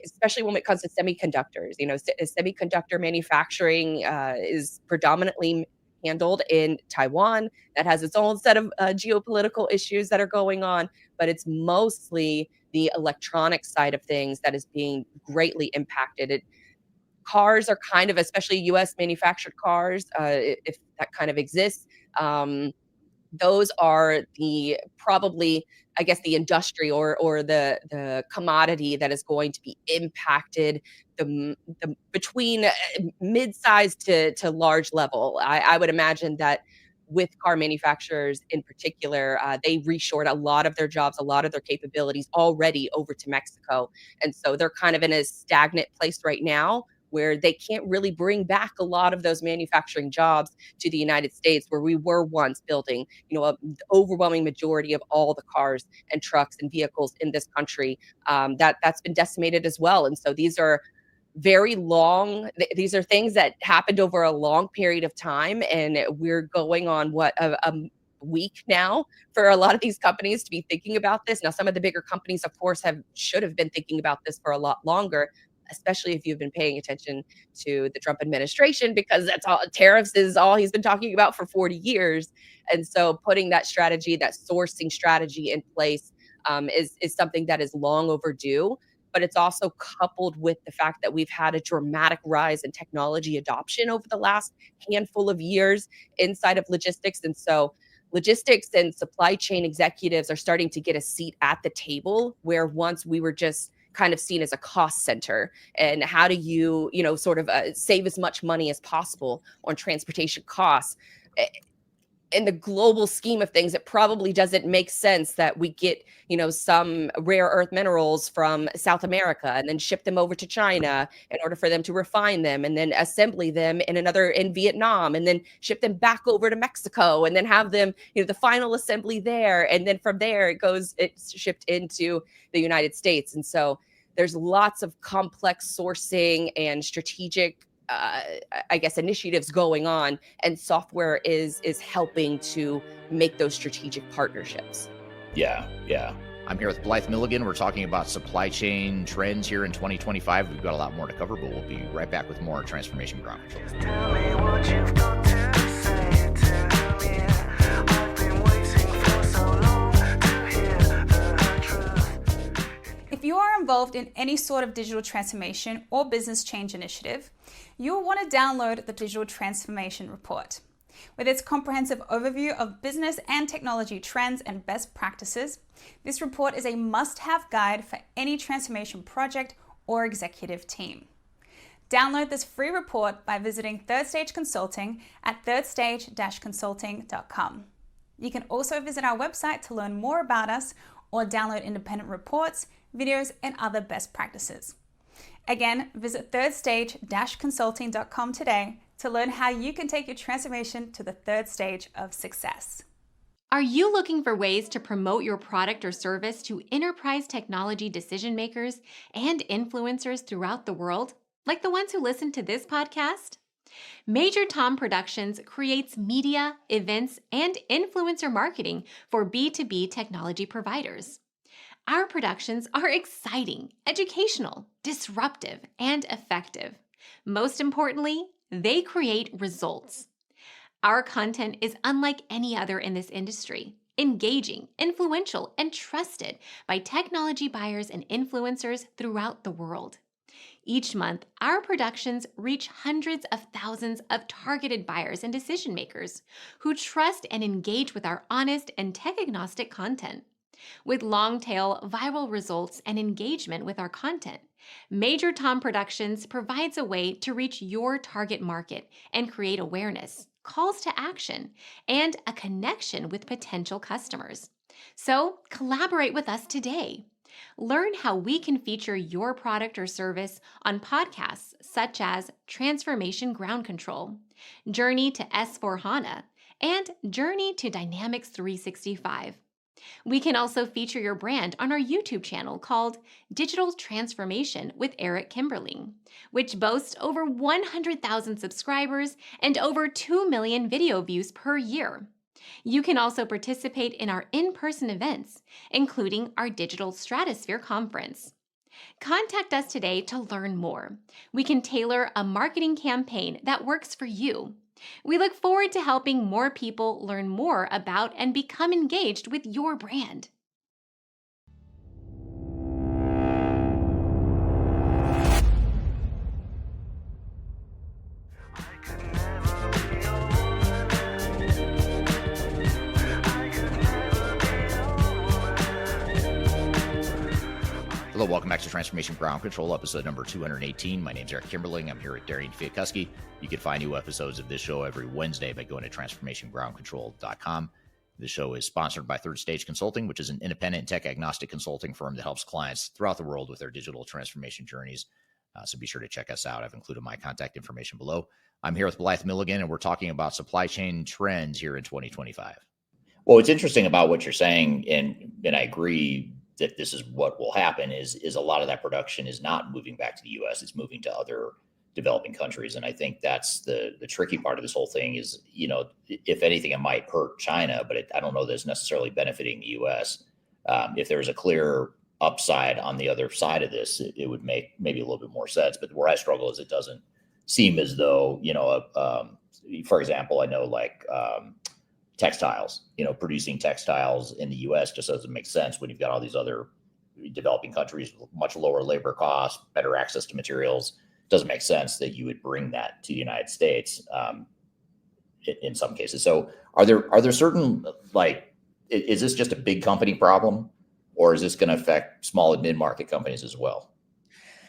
especially when it comes to semiconductors? Semiconductor manufacturing is predominantly handled in Taiwan. That has its own set of geopolitical issues that are going on, but it's mostly the electronic side of things that is being greatly impacted. Cars are kind of, especially U.S. manufactured cars, if that kind of exists, those are probably, I guess, the industry or the commodity that is going to be impacted the between mid-size to large level. I would imagine that with car manufacturers in particular, they reshored a lot of their jobs, a lot of their capabilities already over to Mexico. And so they're kind of in a stagnant place right now, where they can't really bring back a lot of those manufacturing jobs to the United States, where we were once building, an overwhelming majority of all the cars and trucks and vehicles in this country. That's been decimated as well. And so these are very long, these are things that happened over a long period of time. And we're going on a week now for a lot of these companies to be thinking about this. Now, some of the bigger companies, of course, should have been thinking about this for a lot longer, especially if you've been paying attention to the Trump administration, because tariffs is all he's been talking about for 40 years. And so putting that strategy, that sourcing strategy in place is something that is long overdue. But it's also coupled with the fact that we've had a dramatic rise in technology adoption over the last handful of years inside of logistics. And so logistics and supply chain executives are starting to get a seat at the table, where once we were just kind of seen as a cost center. And how do you, sort of save as much money as possible on transportation costs? In the global scheme of things, it probably doesn't make sense that we get, some rare earth minerals from South America and then ship them over to China in order for them to refine them, and then assembly them in Vietnam, and then ship them back over to Mexico, and then have them, the final assembly there. And then from there, it's shipped into the United States. And so there's lots of complex sourcing and strategic initiatives going on, and software is helping to make those strategic partnerships.
Yeah. I'm here with Blythe Milligan. We're talking about supply chain trends here in 2025. We've got a lot more to cover, but we'll be right back with more Transformation Ground Control.
Just tell me what you've got to say to me. I've been waiting for so long to hear the truth.
If you are involved in any sort of digital transformation or business change initiative, you'll want to download the Digital Transformation Report. With its comprehensive overview of business and technology trends and best practices, this report is a must-have guide for any transformation project or executive team. Download this free report by visiting Third Stage Consulting at thirdstage-consulting.com. You can also visit our website to learn more about us or download independent reports, videos, and other best practices. Again, visit thirdstage-consulting.com today to learn how you can take your transformation to the third stage of success.
Are you looking for ways to promote your product or service to enterprise technology decision makers and influencers throughout the world, like the ones who listen to this podcast? Major Tom Productions creates media, events, and influencer marketing for B2B technology providers. Our productions are exciting, educational, disruptive, and effective. Most importantly, they create results. Our content is unlike any other in this industry, engaging, influential, and trusted by technology buyers and influencers throughout the world. Each month, our productions reach hundreds of thousands of targeted buyers and decision makers who trust and engage with our honest and tech-agnostic content. With long-tail viral results and engagement with our content, Major Tom Productions provides a way to reach your target market and create awareness, calls to action, and a connection with potential customers. So collaborate with us today. Learn how we can feature your product or service on podcasts such as Transformation Ground Control, Journey to S/4HANA, and Journey to Dynamics 365. We can also feature your brand on our YouTube channel called Digital Transformation with Eric Kimberling, which boasts over 100,000 subscribers and over 2 million video views per year. You can also participate in our in-person events, including our Digital Stratosphere Conference. Contact us today to learn more. We can tailor a marketing campaign that works for you. We look forward to helping more people learn more about and become engaged with your brand.
Hello, welcome back to Transformation Ground Control, episode number 218. My name's Eric Kimberling. I'm here with Darian Chwialkowski. You can find new episodes of this show every Wednesday by going to transformationgroundcontrol.com. The show is sponsored by Third Stage Consulting, which is an independent tech-agnostic consulting firm that helps clients throughout the world with their digital transformation journeys. So be sure to check us out. I've included my contact information below. I'm here with Blythe Milligan, and we're talking about supply chain trends here in 2025. Well, what's interesting about what you're saying, and I agree that this is what will happen, is a lot of that production is not moving back to the U.S. It's moving to other developing countries. And I think that's the tricky part of this whole thing is, if anything, it might hurt China, but I don't know that it's necessarily benefiting the U.S. If there was a clear upside on the other side of this, it would make maybe a little bit more sense. But where I struggle is it doesn't seem as though, for example, I know textiles, producing textiles in the U.S. just doesn't make sense when you've got all these other developing countries with much lower labor costs, better access to materials. It doesn't make sense that you would bring that to the United States in some cases. So are there certain, is this just a big company problem, or is this going to affect small and mid-market companies as well?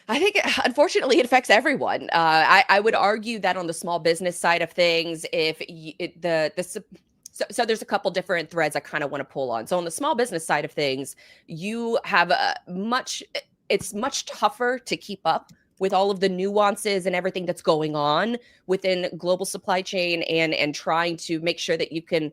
I think, unfortunately, it affects everyone. I would argue that on the small business side of things, So there's a couple different threads I kind of want to pull on. So on the small business side of things, you have it's much tougher to keep up with all of the nuances and everything that's going on within global supply chain and trying to make sure that you can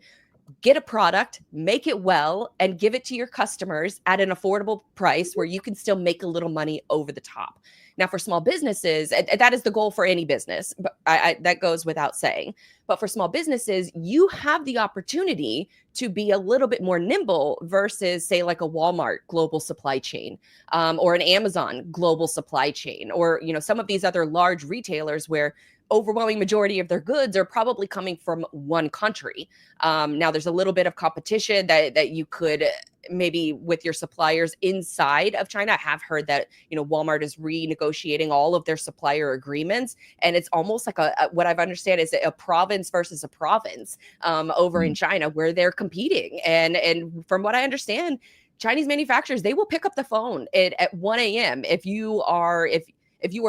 get a product, make it well, and give it to your customers at an affordable price where you can still make a little money over the top. Now, for small businesses, that is the goal for any business, but that goes without saying. But for small businesses, you have the opportunity to be a little bit more nimble versus, say, like a Walmart global supply chain, or an Amazon global supply chain, or some of these other large retailers where overwhelming majority of their goods are probably coming from one country. Now there's a little bit of competition that you could maybe with your suppliers inside of China. I have heard that, Walmart is renegotiating all of their supplier agreements, and it's almost like what I've understand is a province versus a province over in China where they're competing. And from what I understand, Chinese manufacturers, they will pick up the phone at 1 a.m. if you are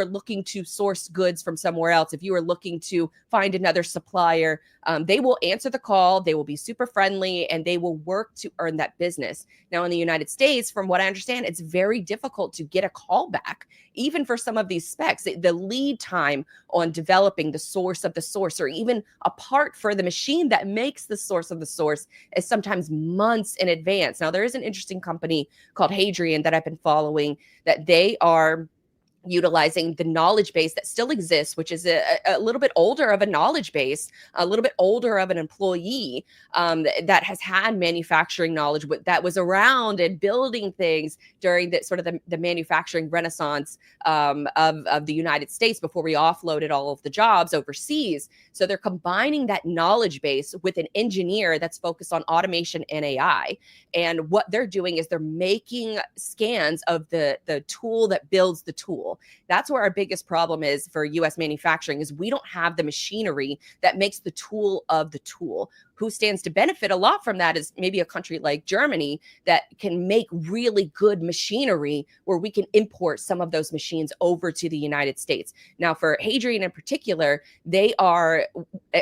looking to source goods from somewhere else, if you are looking to find another supplier, they will answer the call. They will be super friendly, and they will work to earn that business. Now, in the United States, from what I understand, it's very difficult to get a call back, even for some of these specs. The lead time on developing the source of the source, or even a part for the machine that makes the source of the source, is sometimes months in advance. Now, there is an interesting company called Hadrian that I've been following, that they are utilizing the knowledge base that still exists, which is a little bit older of a knowledge base, a little bit older of an employee that has had manufacturing knowledge that was around and building things during the sort of the manufacturing renaissance of the United States before we offloaded all of the jobs overseas. So they're combining that knowledge base with an engineer that's focused on automation and AI. And what they're doing is they're making scans of the tool that builds the tool. That's where our biggest problem is for US manufacturing, is we don't have the machinery that makes the tool of the tool. Who stands to benefit a lot from that is maybe a country like Germany that can make really good machinery where we can import some of those machines over to the United States. Now, for Hadrian in particular, they are,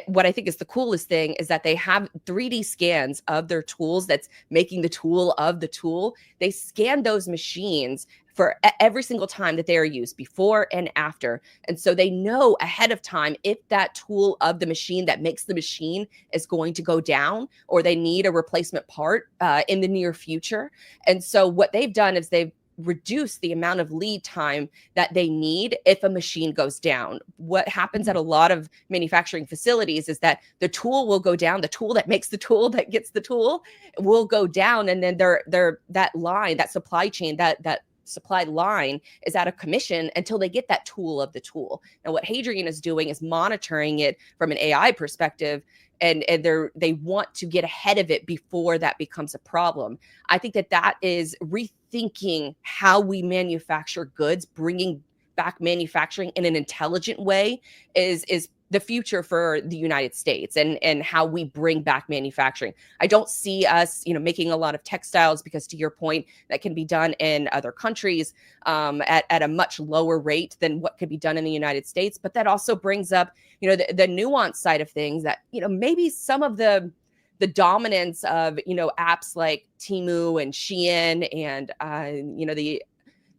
what I think is the coolest thing is that they have 3D scans of their tools that's making the tool of the tool. They scan those machines for every single time that they are used, before and after. And so they know ahead of time if that tool of the machine that makes the machine is going to go down, or they need a replacement part in the near future. And so what they've done is they've reduced the amount of lead time that they need if a machine goes down. What happens at a lot of manufacturing facilities is that the tool will go down, the tool that makes the tool that gets the tool will go down, and then that line, that supply chain, that supply line is out of commission until they get that tool of the tool. Now, what Hadrian is doing is monitoring it from an AI perspective, and they want to get ahead of it before that becomes a problem. I think that is rethinking how we manufacture goods, bringing back manufacturing in an intelligent way is the future for the United States and how we bring back manufacturing. I don't see us, making a lot of textiles, because to your point, that can be done in other countries at a much lower rate than what could be done in the United States. But that also brings up, the nuance side of things that, maybe some of the dominance of, apps like Temu and Shein and,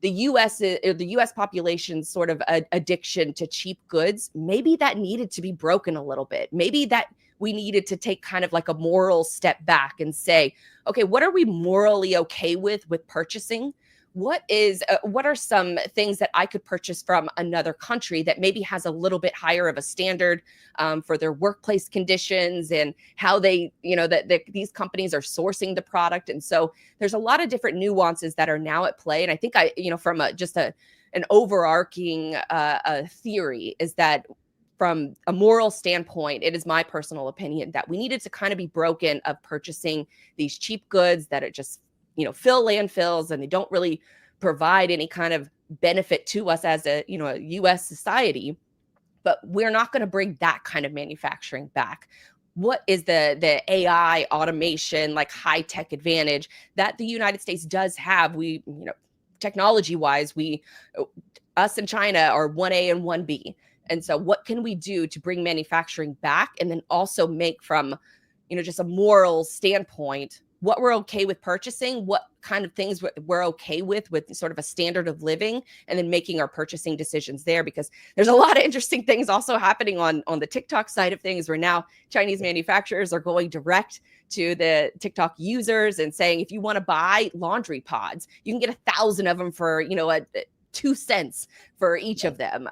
the U.S. population's sort of addiction to cheap goods, maybe that needed to be broken a little bit. Maybe that we needed to take kind of like a moral step back and say, okay, what are we morally okay with purchasing? What are some things that I could purchase from another country that maybe has a little bit higher of a standard for their workplace conditions and how they, that these companies are sourcing the product. And so there's a lot of different nuances that are now at play. And I think from an overarching theory is that from a moral standpoint, it is my personal opinion that we needed to kind of be broken of purchasing these cheap goods that are just fill landfills, and they don't really provide any kind of benefit to us as a U.S. society. But we're not going to bring that kind of manufacturing back. What is the AI automation, like high tech advantage that the United States does have? We, technology wise, us and China are 1A and 1B. And so what can we do to bring manufacturing back, and then also make from, just a moral standpoint, what we're okay with purchasing, what kind of things we're okay with sort of a standard of living, and then making our purchasing decisions there, because there's a lot of interesting things also happening on the TikTok side of things, where now Chinese manufacturers are going direct to the TikTok users and saying, if you want to buy laundry pods, you can get 1,000 of them for, 2 cents for each of them.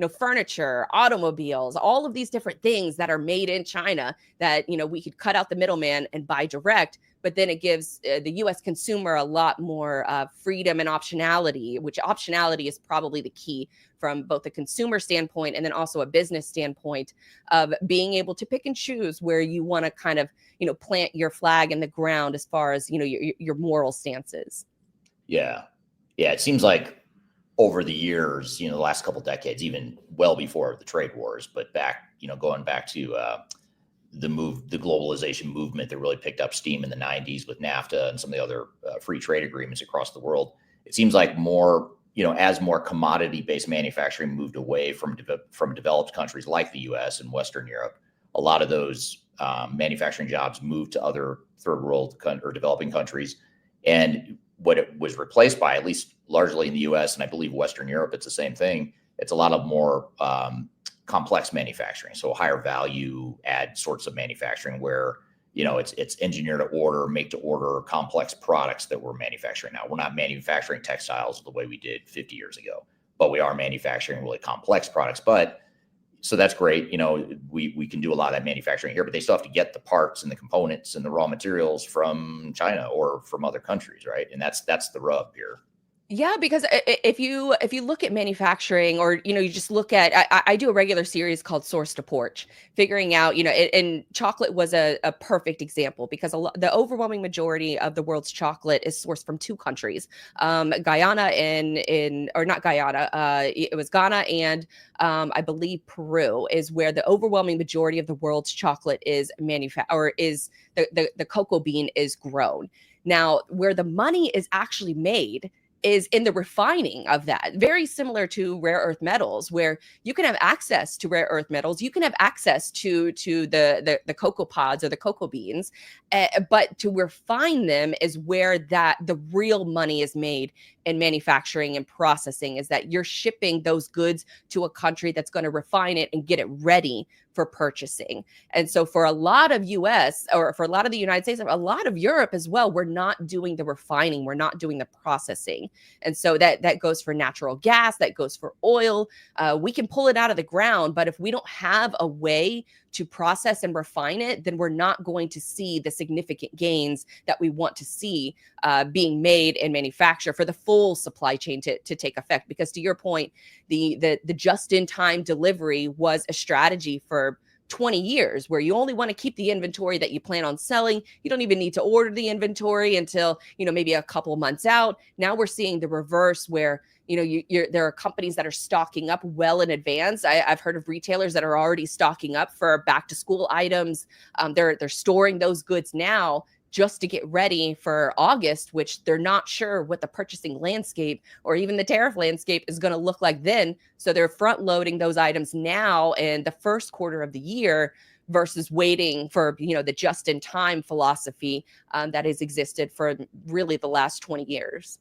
furniture, automobiles, all of these different things that are made in China that, we could cut out the middleman and buy direct. But then it gives the U.S. consumer a lot more freedom and optionality, which optionality is probably the key from both a consumer standpoint and then also a business standpoint of being able to pick and choose where you want to kind of, plant your flag in the ground as far as, your moral stances.
Yeah. Yeah. It seems like over the years, the last couple decades, even well before the trade wars, but going back to the globalization movement that really picked up steam in the 90s with NAFTA and some of the other free trade agreements across the world. It seems like more, as more commodity-based manufacturing moved away from developed countries like the US and Western Europe, a lot of those manufacturing jobs moved to other third world or developing countries. And what it was replaced by, at least largely in the US and I believe Western Europe, it's the same thing. It's a lot of more complex manufacturing, so higher value add sorts of manufacturing where it's engineer to order, make to order, complex products that we're manufacturing now. We're not manufacturing textiles the way we did 50 years ago, but we are manufacturing really complex products. But so that's great. We can do a lot of that manufacturing here, but they still have to get the parts and the components and the raw materials from China or from other countries, right? And that's the rub here.
Yeah, because if you look at manufacturing or, you just look at, I do a regular series called Source to Porch, figuring out, and chocolate was a perfect example because the overwhelming majority of the world's chocolate is sourced from two countries, Guyana or not Guyana, it was Ghana and I believe Peru is where the overwhelming majority of the world's chocolate is the cocoa bean is grown. Now, where the money is actually made is in the refining of that. Very similar to rare earth metals, where you can have access to rare earth metals, you can have access to the cocoa pods or the cocoa beans, but to refine them is where the real money is made in manufacturing and processing, is that you're shipping those goods to a country that's going to refine it and get it ready for purchasing. And so for a lot of US or for a lot of the United States, a lot of Europe as well, we're not doing the refining, we're not doing the processing. And so that goes for natural gas, that goes for oil. We can pull it out of the ground, but if we don't have a way to process and refine it, then we're not going to see the significant gains that we want to see being made and manufactured for the full supply chain to take effect. Because to your point, the just-in-time delivery was a strategy for 20 years where you only want to keep the inventory that you plan on selling. You don't even need to order the inventory until, maybe a couple months out. Now we're seeing the reverse where there are companies that are stocking up well in advance. I've heard of retailers that are already stocking up for back to school items. They're storing those goods now just to get ready for August, which they're not sure what the purchasing landscape or even the tariff landscape is going to look like then. So they're front loading those items now in the first quarter of the year versus waiting for, the just in time philosophy that has existed for really the last 20 years.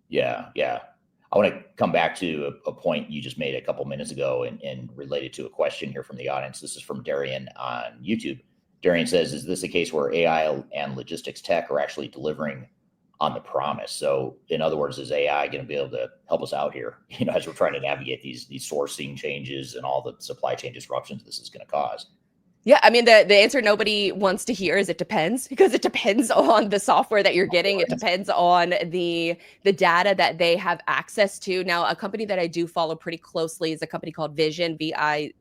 Yeah. I want to come back to a point you just made a couple minutes ago and related to a question here from the audience. This is from Darian on YouTube. Darian says, is this a case where AI and logistics tech are actually delivering on the promise? So in other words, is AI going to be able to help us out here, as we're trying to navigate these sourcing changes and all the supply chain disruptions this is going to cause?
Yeah, I mean, the answer nobody wants to hear is it depends, because it depends on the software that you're getting. It depends on the data that they have access to. Now, a company that I do follow pretty closely is a company called Vision, Vizion.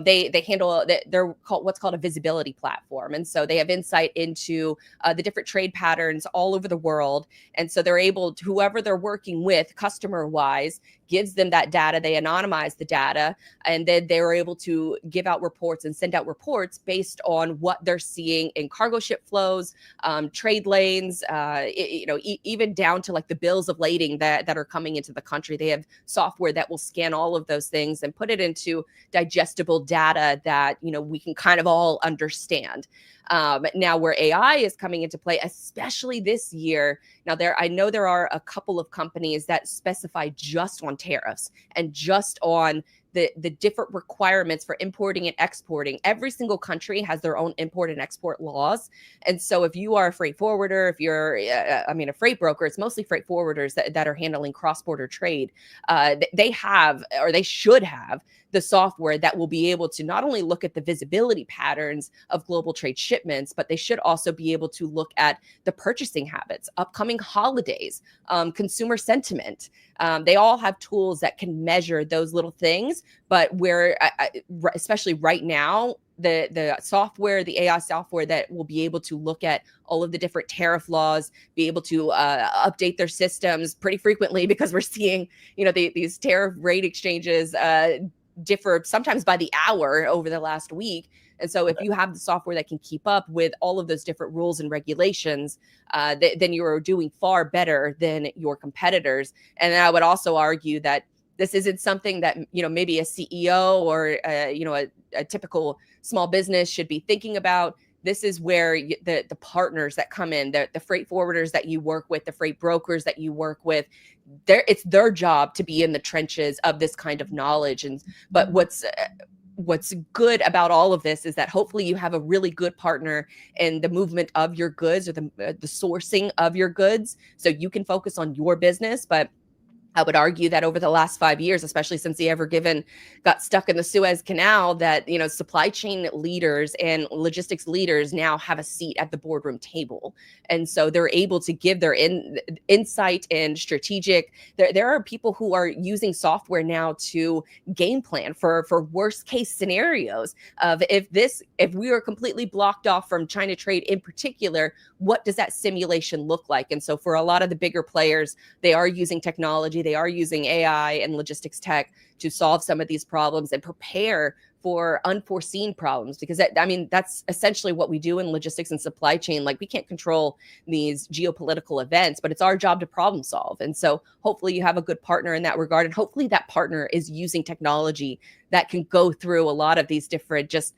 They handle, they're called what's called a visibility platform. And so they have insight into the different trade patterns all over the world. And so they're able to, whoever they're working with customer-wise, gives them that data. They anonymize the data, and then they're able to give out reports and send out reports based on what they're seeing in cargo ship flows, trade lanes, even down to like the bills of lading that are coming into the country. They have software that will scan all of those things and put it into digestible data that, we can kind of all understand. Now where AI is coming into play, especially this year, I know there are a couple of companies that specify just on tariffs and just on the different requirements for importing and exporting. Every single country has their own import and export laws. And so if you are a freight forwarder, if you're, a freight broker, it's mostly freight forwarders that are handling cross-border trade. They have, or they should have, the software that will be able to not only look at the visibility patterns of global trade shipments, but they should also be able to look at the purchasing habits, upcoming holidays, consumer sentiment. They all have tools that can measure those little things, but where, especially right now, the software, the AI software that will be able to look at all of the different tariff laws, be able to update their systems pretty frequently, because we're seeing, these tariff rate exchanges differ sometimes by the hour over the last week. And so if you have the software that can keep up with all of those different rules and regulations, then you are doing far better than your competitors. And I would also argue that this isn't something that, maybe a CEO or, a typical small business should be thinking about. This is where the partners that come in, the freight forwarders that you work with, the freight brokers that you work with, it's their job to be in the trenches of this kind of knowledge. But what's good about all of this is that hopefully you have a really good partner in the movement of your goods, or the sourcing of your goods, so you can focus on your business. But I would argue that over the last 5 years, especially since the Ever Given got stuck in the Suez Canal, that, supply chain leaders and logistics leaders now have a seat at the boardroom table. And so they're able to give their insight and strategic. There are people who are using software now to game plan for worst case scenarios of if we are completely blocked off from China trade in particular, what does that simulation look like? And so for a lot of the bigger players, they are using technology. They are using AI and logistics tech to solve some of these problems and prepare for unforeseen problems, because that's essentially what we do in logistics and supply chain. Like, we can't control these geopolitical events, but it's our job to problem solve. And so hopefully you have a good partner in that regard. And hopefully that partner is using technology that can go through a lot of these different just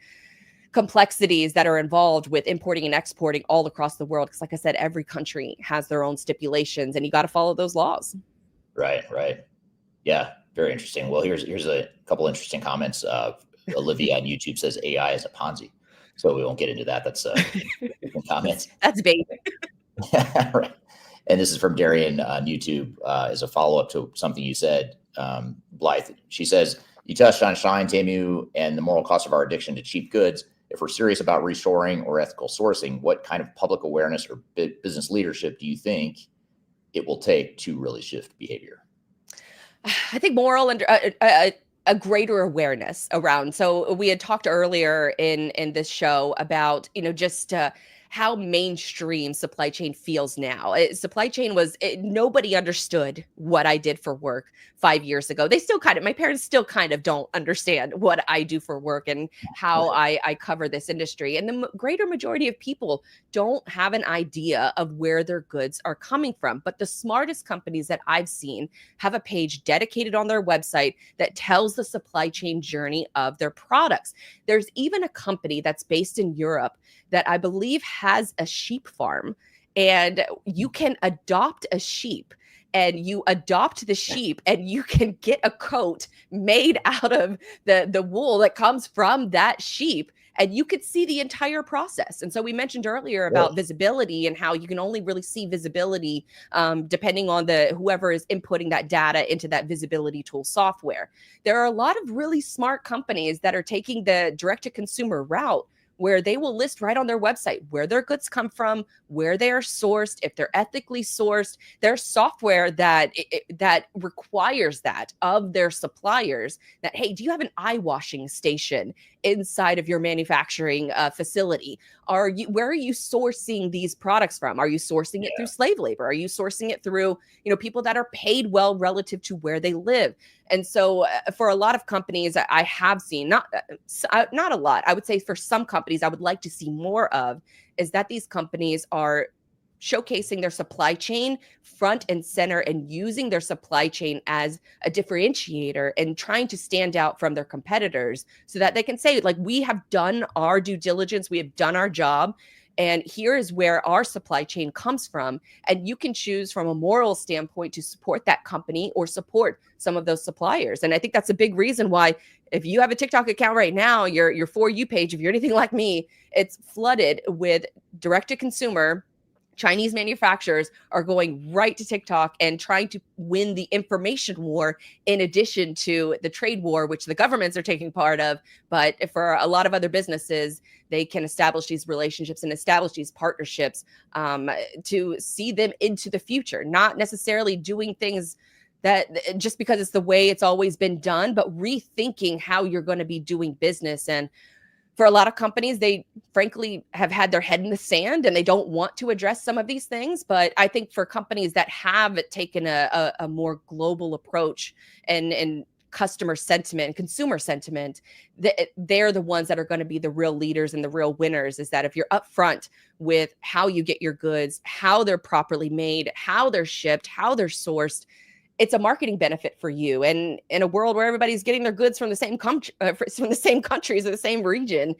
complexities that are involved with importing and exporting all across the world. Because like I said, every country has their own stipulations, and you got to follow those laws.
Right. Yeah, very interesting. Well, here's a couple interesting comments. Olivia on YouTube says AI is a Ponzi, so we won't get into that. That's comments.
That's basic.
Right. And this is from Darian on YouTube as a follow-up to something you said, Blythe. She says, you touched on Shine, Temu, and the moral cost of our addiction to cheap goods. If we're serious about reshoring or ethical sourcing, what kind of public awareness or business leadership do you think it will take to really shift behavior?
I think moral and a greater awareness around. So we had talked earlier in this show about, just how mainstream supply chain feels now. Supply chain nobody understood what I did for work 5 years ago. My parents still kind of don't understand what I do for work and how I cover this industry. And the greater majority of people don't have an idea of where their goods are coming from. But the smartest companies that I've seen have a page dedicated on their website that tells the supply chain journey of their products. There's even a company that's based in Europe that I believe has a sheep farm, and you can adopt a sheep, and you adopt the sheep and you can get a coat made out of the wool that comes from that sheep, and you could see the entire process. And so we mentioned earlier about visibility and how you can only really see visibility depending on whoever is inputting that data into that visibility tool software. There are a lot of really smart companies that are taking the direct to consumer route, where they will list right on their website where their goods come from, where they are sourced, if they're ethically sourced. There's software that requires that of their suppliers, that, hey, do you have an eye washing station inside of your manufacturing facility? Where are you sourcing these products from? Are you sourcing it through slave labor? Are you sourcing it through, people that are paid well relative to where they live? And so for a lot of companies, I have seen, not a lot, I would say for some companies I would like to see more of, is that these companies are showcasing their supply chain front and center and using their supply chain as a differentiator and trying to stand out from their competitors, so that they can say, like, we have done our due diligence, we have done our job, And here is where our supply chain comes from. And you can choose from a moral standpoint to support that company or support some of those suppliers. And I think that's a big reason why, if you have a TikTok account right now, your For You page, if you're anything like me, it's flooded with direct to consumer. Chinese manufacturers are going right to TikTok and trying to win the information war in addition to the trade war, which the governments are taking part of. But for a lot of other businesses, they can establish these relationships and establish these partnerships to see them into the future, not necessarily doing things that just because it's the way it's always been done, but rethinking how you're going to be doing business. And for a lot of companies, they frankly have had their head in the sand and they don't want to address some of these things. But I think for companies that have taken a more global approach and customer sentiment and consumer sentiment, they're the ones that are going to be the real leaders and the real winners. Is that if you're upfront with how you get your goods, how they're properly made, how they're shipped, how they're sourced, it's a marketing benefit for you. And in a world where everybody's getting their goods from the same from the same countries or the same region,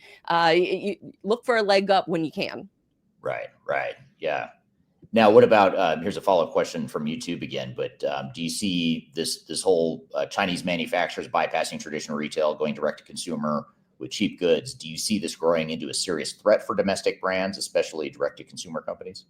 you look for a leg up when you can.
Right. Yeah. Now, what about, here's a follow-up question from YouTube again, but do you see this whole Chinese manufacturers bypassing traditional retail, going direct to consumer with cheap goods? Do you see this growing into a serious threat for domestic brands, especially direct to consumer companies?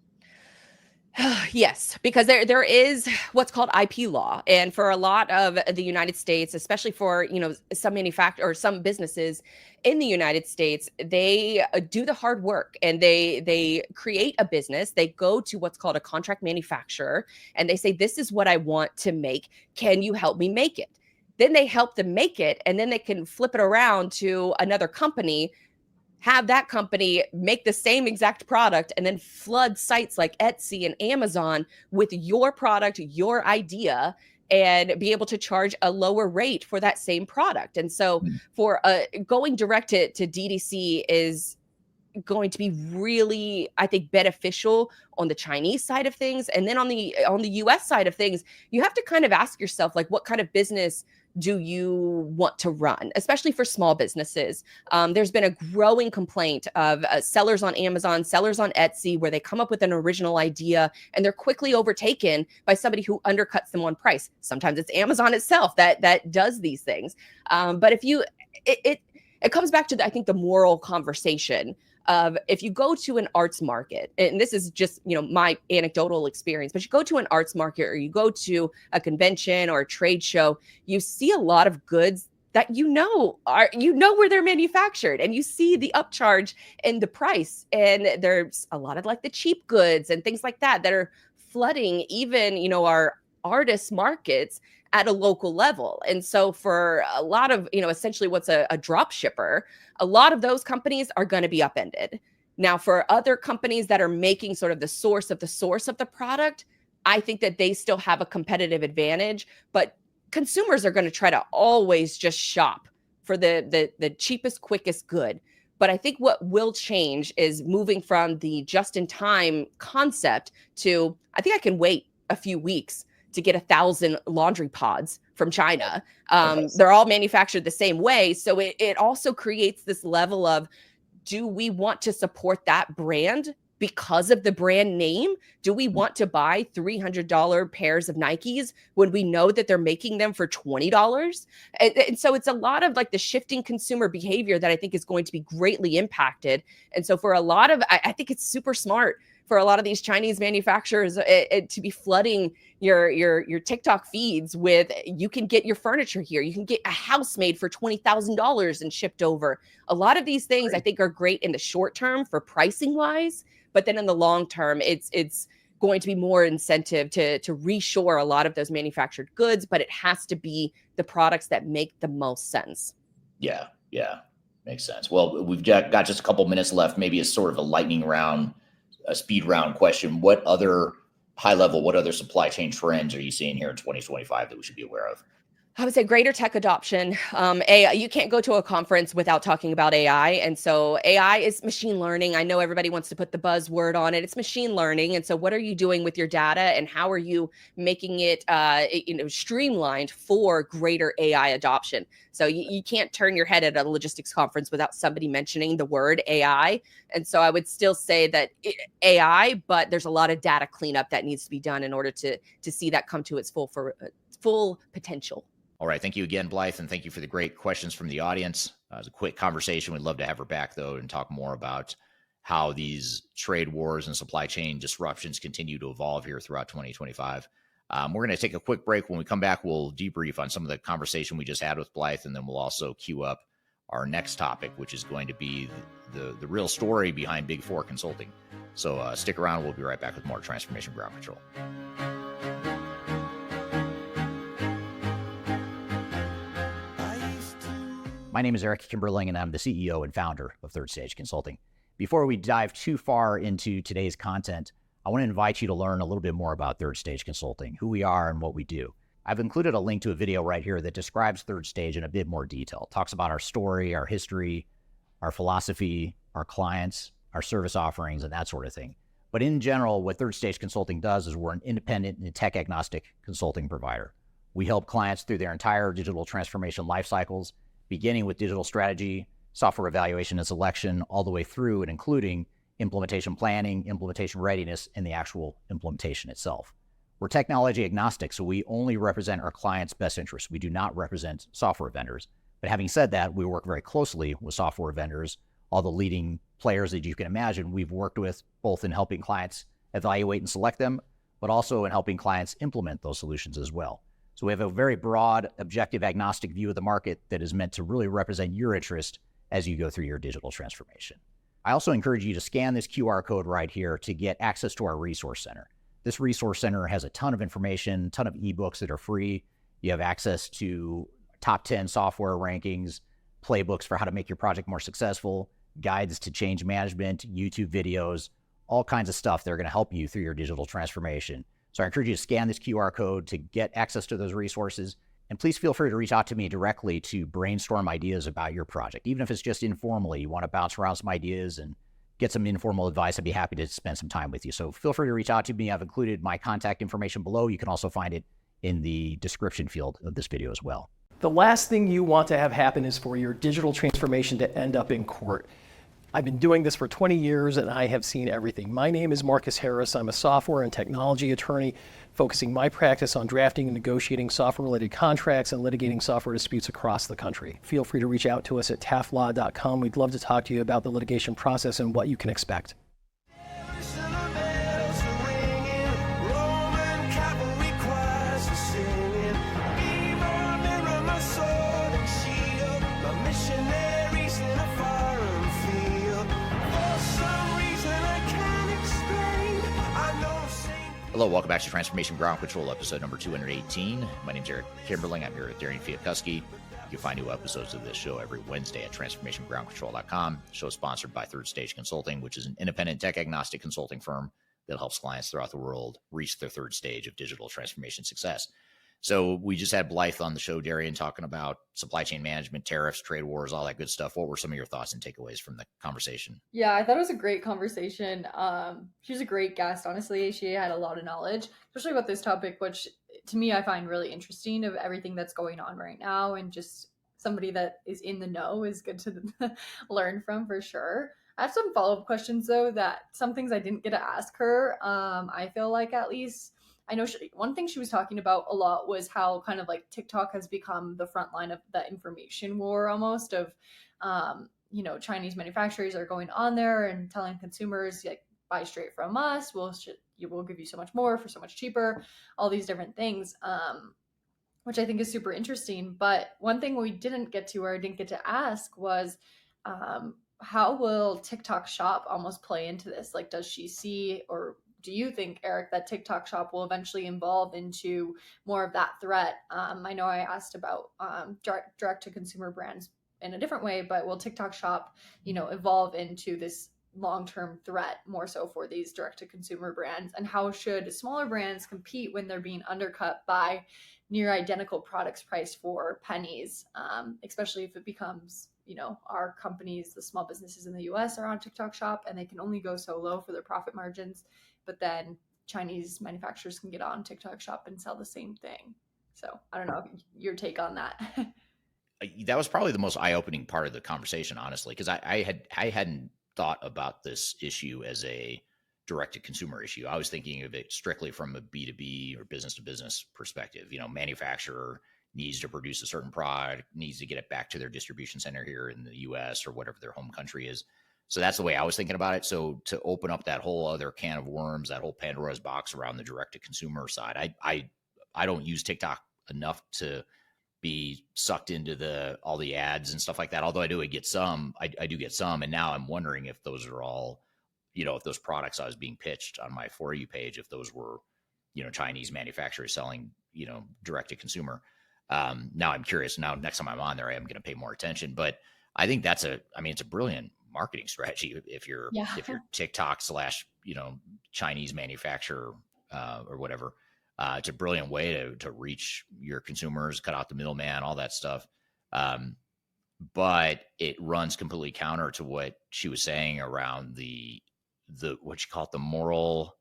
Yes, because there is what's called IP law. And for a lot of the United States, especially for, some manufacturers or some businesses in the United States, they do the hard work and they create a business. They go to what's called a contract manufacturer and they say, this is what I want to make. Can you help me make it? Then they help them make it, and then they can flip it around to another company, have that company make the same exact product, and then flood sites like Etsy and Amazon with your product, your idea, and be able to charge a lower rate for that same product. And so for going direct to DTC is going to be really, I think, beneficial on the Chinese side of things. And then on the US side of things, you have to kind of ask yourself, like, what kind of business do you want to run, especially for small businesses? There's been a growing complaint of sellers on Amazon, sellers on Etsy, where they come up with an original idea and they're quickly overtaken by somebody who undercuts them on price. Sometimes it's Amazon itself that does these things. But if it comes back to, I think, the moral conversation of, if you go to an arts market, and this is just, my anecdotal experience, but you go to an arts market or you go to a convention or a trade show, you see a lot of goods that where they're manufactured, and you see the upcharge in the price. And there's a lot of like the cheap goods and things like that are flooding even, our artist markets at a local level. And so for a lot of, essentially what's a drop shipper, a lot of those companies are going to be upended. Now, for other companies that are making sort of the source of the product, I think that they still have a competitive advantage, but consumers are going to try to always just shop for the cheapest, quickest good. But I think what will change is moving from the just-in-time concept to, I think I can wait a few weeks to get 1,000 laundry pods from China. They're all manufactured the same way. So it also creates this level of, do we want to support that brand because of the brand name? Do we want to buy $300 pairs of Nikes when we know that they're making them for $20? And so it's a lot of like the shifting consumer behavior that I think is going to be greatly impacted. And so for a lot of, I think it's super smart for a lot of these Chinese manufacturers to be flooding your TikTok feeds with, you can get your furniture here. You can get a house made for $20,000 and shipped over. A lot of these things I think are great in the short term for pricing wise, but then in the long term, it's going to be more incentive to reshore a lot of those manufactured goods, but it has to be the products that make the most sense.
Yeah. Makes sense. Well, we've got just a couple minutes left, maybe as sort of a lightning round, a speed round question. What other supply chain trends are you seeing here in 2025 that we should be aware of?
I would say greater tech adoption. AI, you can't go to a conference without talking about AI. And so AI is machine learning. I know everybody wants to put the buzzword on it. It's machine learning. And so what are you doing with your data and how are you making it, streamlined for greater AI adoption? So you can't turn your head at a logistics conference without somebody mentioning the word AI. And so I would still say that AI, but there's a lot of data cleanup that needs to be done in order to see that come to its full potential.
All right. Thank you again, Blythe, and thank you for the great questions from the audience. It was a quick conversation. We'd love to have her back, though, and talk more about how these trade wars and supply chain disruptions continue to evolve here throughout 2025. We're going to take a quick break. When we come back, we'll debrief on some of the conversation we just had with Blythe, and then we'll also queue up our next topic, which is going to be the real story behind Big Four Consulting. So stick around. We'll be right back with more Transformation Ground Control. My name is Eric Kimberling, and I'm the CEO and founder of Third Stage Consulting. Before we dive too far into today's content, I want to invite you to learn a little bit more about Third Stage Consulting, who we are and what we do. I've included a link to a video right here that describes Third Stage in a bit more detail. It talks about our story, our history, our philosophy, our clients, our service offerings, and that sort of thing. But in general, what Third Stage Consulting does is we're an independent and tech-agnostic consulting provider. We help clients through their entire digital transformation life cycles, beginning with digital strategy, software evaluation and selection, all the way through and including implementation planning, implementation readiness, and the actual implementation itself. We're technology agnostic, so we only represent our clients' best interests. We do not represent software vendors. But having said that, we work very closely with software vendors, all the leading players that you can imagine we've worked with, both in helping clients evaluate and select them, but also in helping clients implement those solutions as well. So we have a very broad, objective, agnostic view of the market that is meant to really represent your interest as you go through your digital transformation. I also encourage you to scan this QR code right here to get access to our resource center. This resource center has a ton of information, a ton of ebooks that are free. You have access to top 10 software rankings, playbooks for how to make your project more successful, guides to change management, YouTube videos, all kinds of stuff that are going to help you through your digital transformation. So I encourage you to scan this QR code to get access to those resources. And please feel free to reach out to me directly to brainstorm ideas about your project. Even if it's just informally, you want to bounce around some ideas and get some informal advice, I'd be happy to spend some time with you. So feel free to reach out to me. I've included my contact information below. You can also find it in the description field of this video as well.
The last thing you want to have happen is for your digital transformation to end up in court. I've been doing this for 20 years and I have seen everything. My name is Marcus Harris. I'm a software and technology attorney focusing my practice on drafting and negotiating software-related contracts and litigating software disputes across the country. Feel free to reach out to us at taftlaw.com. We'd love to talk to you about the litigation process and what you can expect.
Hello, welcome back to Transformation Ground Control, episode number 218. My name is Eric Kimberling. I'm here with Darian Chwialkowski. You can find new episodes of this show every Wednesday at transformationgroundcontrol.com. The show is sponsored by Third Stage Consulting, which is an independent tech-agnostic consulting firm that helps clients throughout the world reach their third stage of digital transformation success. So we just had Blythe on the show, Darian, talking about supply chain management, tariffs, trade wars, all that good stuff. What were some of your thoughts and takeaways from the conversation?
Yeah, I thought it was a great conversation. She was a great guest, honestly. She had a lot of knowledge, especially about this topic, which to me I find really interesting, of everything that's going on right now, and just somebody that is in the know is good to learn from for sure. I have some follow-up questions though, that some things I didn't get to ask her. I feel like, at least I know one thing she was talking about a lot was how kind of like TikTok has become the front line of the information war almost, of, Chinese manufacturers are going on there and telling consumers, like, buy straight from us. We'll give you so much more for so much cheaper, all these different things, which I think is super interesting. But one thing we didn't get to, or I didn't get to ask, was how will TikTok Shop almost play into this? Like, does she see, or do you think, Eric, that TikTok Shop will eventually evolve into more of that threat? I know I asked about direct to consumer brands in a different way, but will TikTok Shop, evolve into this long-term threat more so for these direct-to-consumer brands, and how should smaller brands compete when they're being undercut by near identical products priced for pennies, especially if it becomes, our companies, the small businesses in the US are on TikTok Shop and they can only go so low for their profit margins, but then Chinese manufacturers can get on TikTok Shop and sell the same thing. So I don't know your take on that.
That was probably the most eye-opening part of the conversation, honestly, because I hadn't thought about this issue as a direct-to-consumer issue. I was thinking of it strictly from a B2B or business-to-business perspective. Manufacturer needs to produce a certain product, needs to get it back to their distribution center here in the US or whatever their home country is. So that's the way I was thinking about it. So to open up that whole other can of worms, that whole Pandora's box around the direct-to-consumer side, I don't use TikTok enough to be sucked into all the ads and stuff like that. Although I do get some, I do get some. And now I'm wondering if those are all, if those products I was being pitched on my For You page, if those were, Chinese manufacturers selling, direct to consumer. Now I'm curious. Now, next time I'm on there, I am going to pay more attention. But I think it's a brilliant marketing strategy if you're TikTok / Chinese manufacturer or whatever. It's a brilliant way to reach your consumers, cut out the middleman, all that stuff. But it runs completely counter to what she was saying around the what you call it, the moral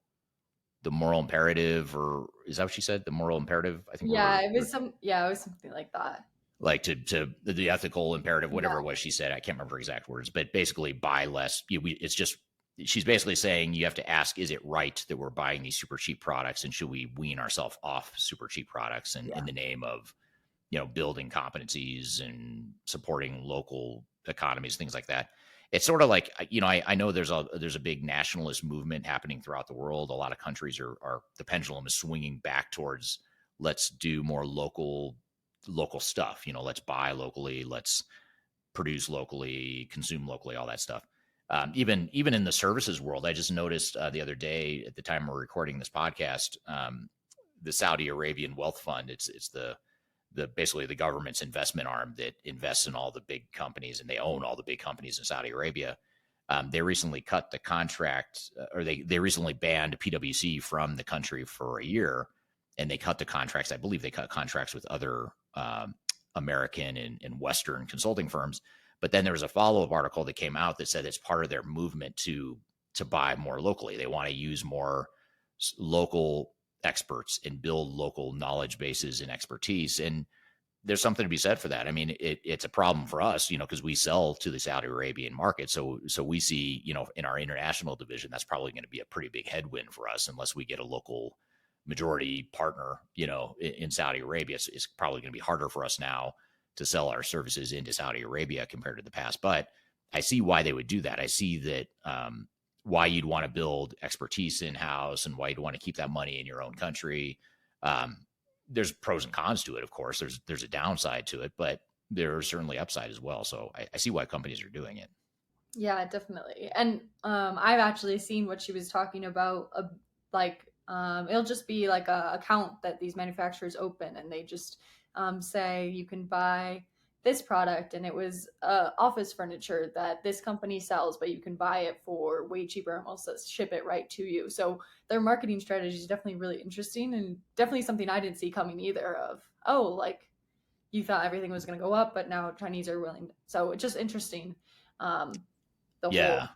imperative, or is that what she said? The moral imperative, I think.
It was something like that.
Like to the ethical imperative, whatever it was she said. I can't remember exact words, but basically buy less. It's just, she's basically saying you have to ask, is it right that we're buying these super cheap products, and should we wean ourselves off super cheap products in the name of, building competencies and supporting local economies, things like that. It's sort of like, I know there's a big nationalist movement happening throughout the world. A lot of countries are the pendulum is swinging back towards, let's do more local stuff. Let's buy locally, let's produce locally, consume locally, all that stuff. Even in the services world, I just noticed the other day at the time we're recording this podcast, the Saudi Arabian Wealth Fund. It's the basically the government's investment arm that invests in all the big companies, and they own all the big companies in Saudi Arabia. They recently cut the contract, or they recently banned PwC from the country for a year, and they cut the contracts. I believe they cut contracts with other American and Western consulting firms. But then there was a follow-up article that came out that said it's part of their movement to buy more locally. They want to use more local experts and build local knowledge bases and expertise. And there's something to be said for that. I mean, it's a problem for us, because we sell to the Saudi Arabian market. So we see, in our international division, that's probably going to be a pretty big headwind for us unless we get a local majority partner, in Saudi Arabia. It's probably going to be harder for us now to sell our services into Saudi Arabia compared to the past. But I see why they would do that. I see that why you'd want to build expertise in-house and why you'd want to keep that money in your own country. There's pros and cons to it, of course. There's a downside to it, but there's certainly upside as well. So I see why companies are doing it.
Yeah, definitely. And I've actually seen what she was talking about, it'll just be like a account that these manufacturers open, and they just say you can buy this product, and it was office furniture that this company sells, but you can buy it for way cheaper and also ship it right to you. So their marketing strategy is definitely really interesting, and definitely something I didn't see coming either of, you thought everything was going to go up, but now Chinese are willing. So it's just interesting, the whole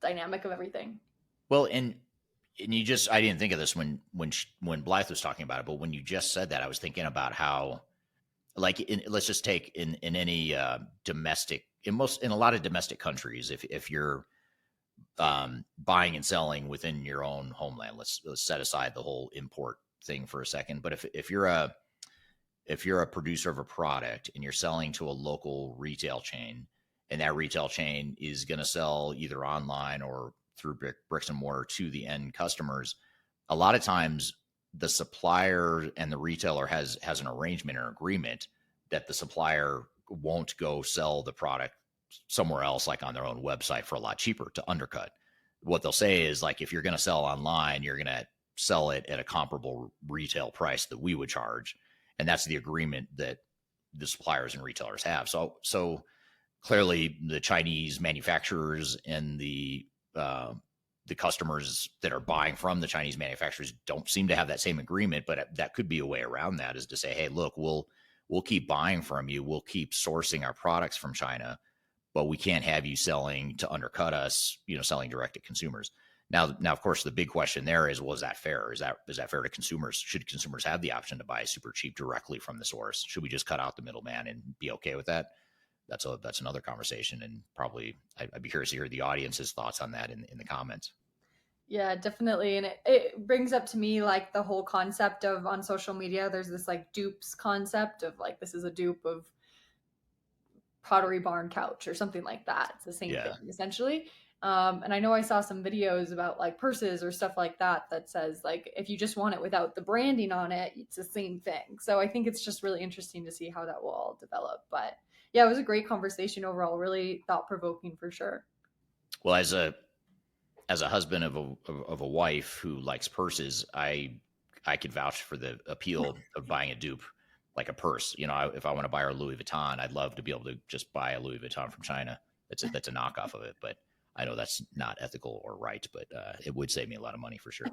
dynamic of everything.
Well, and you just, I didn't think of this when Blythe was talking about it, but when you just said that, I was thinking about how, let's just take in any domestic, in a lot of domestic countries, if you're buying and selling within your own homeland, let's set aside the whole import thing for a second. But if you're a producer of a product and you're selling to a local retail chain, and that retail chain is going to sell either online or through bricks and mortar to the end customers, a lot of times the supplier and the retailer has an arrangement or agreement that the supplier won't go sell the product somewhere else, like on their own website, for a lot cheaper to undercut. What they'll say is, if you're going to sell online, you're going to sell it at a comparable retail price that we would charge. And that's the agreement that the suppliers and retailers have. So clearly the Chinese manufacturers and the the customers that are buying from the Chinese manufacturers don't seem to have that same agreement, but that could be a way around that, is to say, hey, look, we'll keep buying from you. We'll keep sourcing our products from China, but we can't have you selling to undercut us, selling direct to consumers. Now, of course, the big question there is, well, is that fair? Is that fair to consumers? Should consumers have the option to buy super cheap directly from the source? Should we just cut out the middleman and be okay with that? That's another conversation, and probably I'd be curious to hear the audience's thoughts on that in the comments.
Yeah, definitely. And it brings up to me like the whole concept of, on social media, there's this like dupes concept of like, this is a dupe of Pottery Barn couch or something like that. It's the same thing essentially. And I know I saw some videos about like purses or stuff like that says like, if you just want it without the branding on it, it's the same thing. So I think it's just really interesting to see how that will all develop. But yeah, it was a great conversation overall, really thought-provoking for sure.
Well, as a husband of a wife who likes purses, I could vouch for the appeal of buying a dupe, like a purse. If I want to buy her Louis Vuitton, I'd love to be able to just buy a Louis Vuitton from China. That's a knockoff of it, but I know that's not ethical or right, but it would save me a lot of money for sure.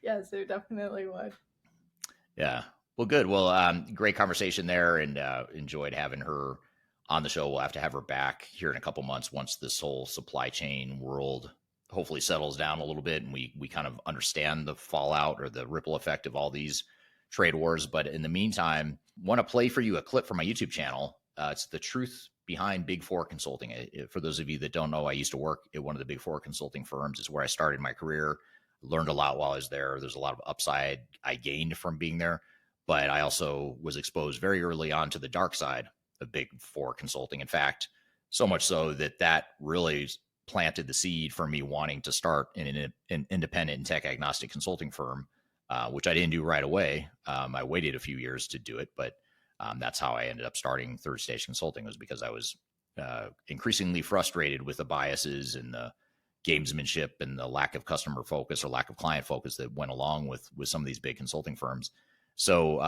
Yes, it definitely would.
Yeah. Well, good. Well, great conversation there, and enjoyed having her on the show. We'll have to have her back here in a couple months once this whole supply chain world hopefully settles down a little bit and we kind of understand the fallout or the ripple effect of all these trade wars. But in the meantime, want to play for you a clip from my YouTube channel. It's the truth behind Big Four consulting. For those of you that don't know, I used to work at one of the Big Four consulting firms. It's where I started my career. Learned a lot while I was there. There's a lot of upside I gained from being there, but I also was exposed very early on to the dark side of Big Four consulting. In fact, so much so that really planted the seed for me wanting to start an independent and tech agnostic consulting firm, which I didn't do right away. I waited a few years to do it, but that's how I ended up starting Third Stage Consulting, was because I was increasingly frustrated with the biases and the gamesmanship and the lack of customer focus or lack of client focus that went along with some of these big consulting firms. So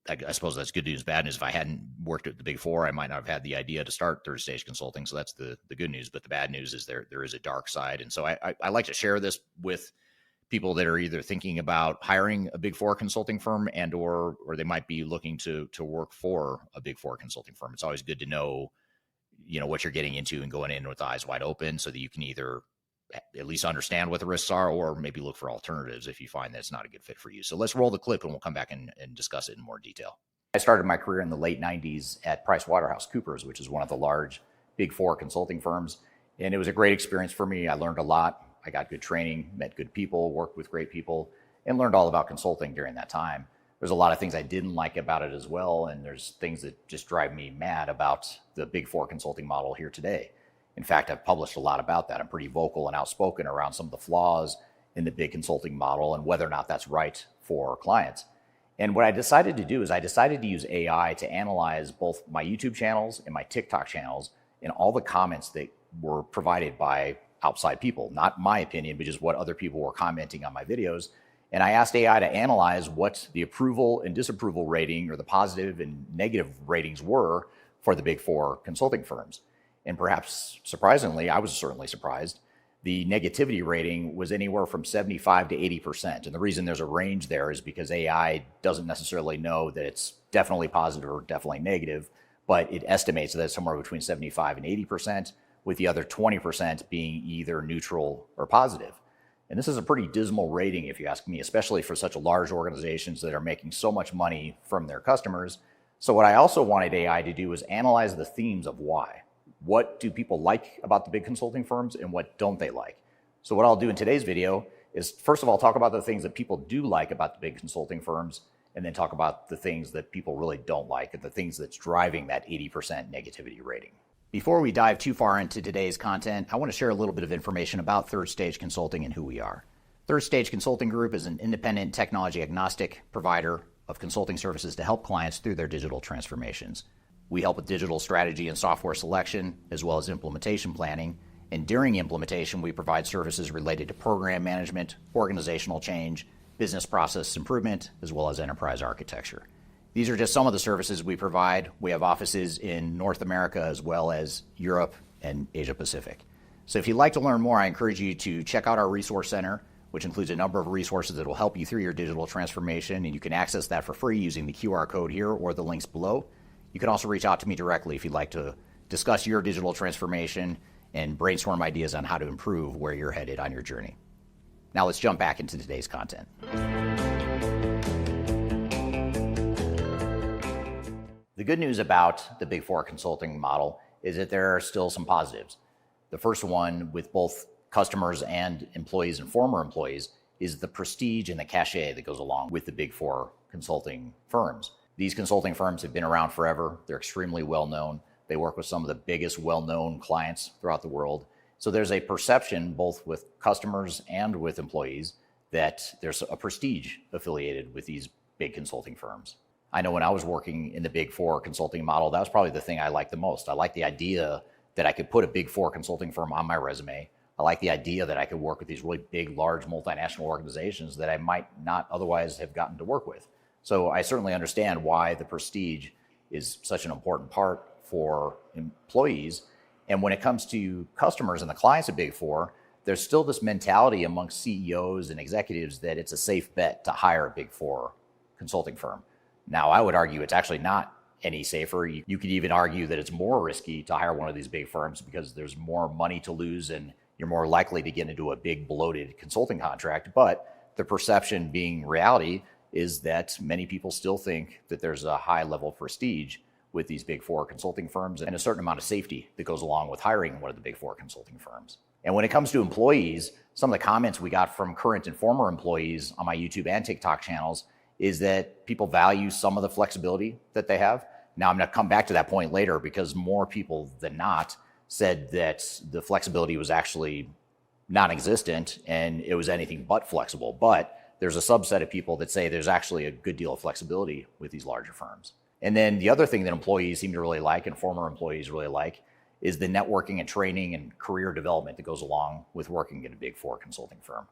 I suppose that's good news. Bad news, if I hadn't worked at the Big Four, I might not have had the idea to start Third Stage Consulting. So that's the good news. But the bad news is there is a dark side. And so I like to share this with people that are either thinking about hiring a Big Four consulting firm and or they might be looking to work for a Big Four consulting firm. It's always good to know, what you're getting into and going in with eyes wide open so that you can either at least understand what the risks are or maybe look for alternatives if you find that it's not a good fit for you. So let's roll the clip and we'll come back and discuss it in more detail. I started my career in the late 90s at PricewaterhouseCoopers, which is one of the large Big Four consulting firms. And it was a great experience for me. I learned a lot. I got good training, met good people, worked with great people, and learned all about consulting during that time. There's a lot of things I didn't like about it as well, and there's things that just drive me mad about the Big Four consulting model here today. In fact, I've published a lot about that. I'm pretty vocal and outspoken around some of the flaws in the big consulting model and whether or not that's right for clients. And what I decided to do is I decided to use AI to analyze both my YouTube channels and my TikTok channels and all the comments that were provided by outside people, not my opinion, but just what other people were commenting on my videos. And I asked AI to analyze what the approval and disapproval rating or the positive and negative ratings were for the Big Four consulting firms. And perhaps surprisingly, I was certainly surprised, the negativity rating was anywhere from 75 to 80%. And the reason there's a range there is because AI doesn't necessarily know that it's definitely positive or definitely negative, but it estimates that it's somewhere between 75 and 80%, with the other 20% being either neutral or positive. And this is a pretty dismal rating, if you ask me, especially for such large organizations that are making so much money from their customers. So what I also wanted AI to do was analyze the themes of why. What do people like about the big consulting firms and what don't they like? So what I'll do in today's video is, first of all, talk about the things that people do like about the big consulting firms, and then talk about the things that people really don't like and the things that's driving that 80% negativity rating. Before we dive too far into today's content, I want to share a little bit of information about Third Stage Consulting and who we are. Third Stage Consulting Group is an independent technology agnostic provider of consulting services to help clients through their digital transformations. We help with digital strategy and software selection, as well as implementation planning. And during implementation, we provide services related to program management, organizational change, business process improvement, as well as enterprise architecture. These are just some of the services we provide. We have offices in North America as well as Europe and Asia Pacific. So if you'd like to learn more, I encourage you to check out our Resource Center, which includes a number of resources that will help you through your digital transformation, and you can access that for free using the QR code here or the links below. You can also reach out to me directly if you'd like to discuss your digital transformation and brainstorm ideas on how to improve where you're headed on your journey. Now let's jump back into today's content. The good news about the Big Four consulting model is that there are still some positives. The first one, with both customers and employees and former employees, is the prestige and the cachet that goes along with the Big Four consulting firms. These consulting firms have been around forever. They're extremely well known. They work with some of the biggest well-known clients throughout the world. So there's a perception, both with customers and with employees, that there's a prestige affiliated with these big consulting firms. I know when I was working in the Big Four consulting model, that was probably the thing I liked the most. I liked the idea that I could put a Big Four consulting firm on my resume. I liked the idea that I could work with these really big, large multinational organizations that I might not otherwise have gotten to work with. So I certainly understand why the prestige is such an important part for employees. And when it comes to customers and the clients of Big Four, there's still this mentality amongst CEOs and executives that it's a safe bet to hire a Big Four consulting firm. Now, I would argue it's actually not any safer. You could even argue that it's more risky to hire one of these big firms because there's more money to lose and you're more likely to get into a big bloated consulting contract. But the perception being reality is that many people still think that there's a high level of prestige with these Big Four consulting firms and a certain amount of safety that goes along with hiring one of the Big Four consulting firms. And when it comes to employees, some of the comments we got from current and former employees on my YouTube and TikTok channels is that people value some of the flexibility that they have. Now, I'm going to come back to that point later because more people than not said that the flexibility was actually non-existent and it was anything but flexible. But there's a subset of people that say there's actually a good deal of flexibility with these larger firms. And then the other thing that employees seem to really like and former employees really like is the networking and training and career development that goes along with working in a Big Four consulting firm.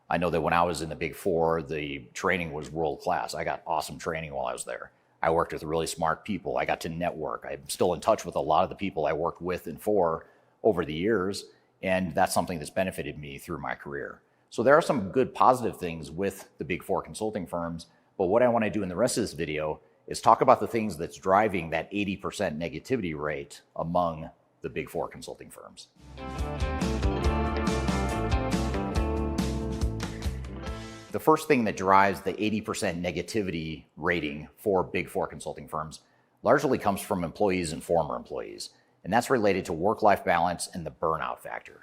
I know that when I was in the Big Four, the training was world class. I got awesome training while I was there. I worked with really smart people. I got to network. I'm still in touch with a lot of the people I worked with and for over the years, and that's something that's benefited me through my career. So there are some good positive things with the Big Four consulting firms, but what I want to do in the rest of this video is talk about the things that's driving that 80% negativity rate among the Big Four consulting firms. The first thing that drives the 80% negativity rating for Big Four consulting firms largely comes from employees and former employees, and that's related to work-life balance and the burnout factor.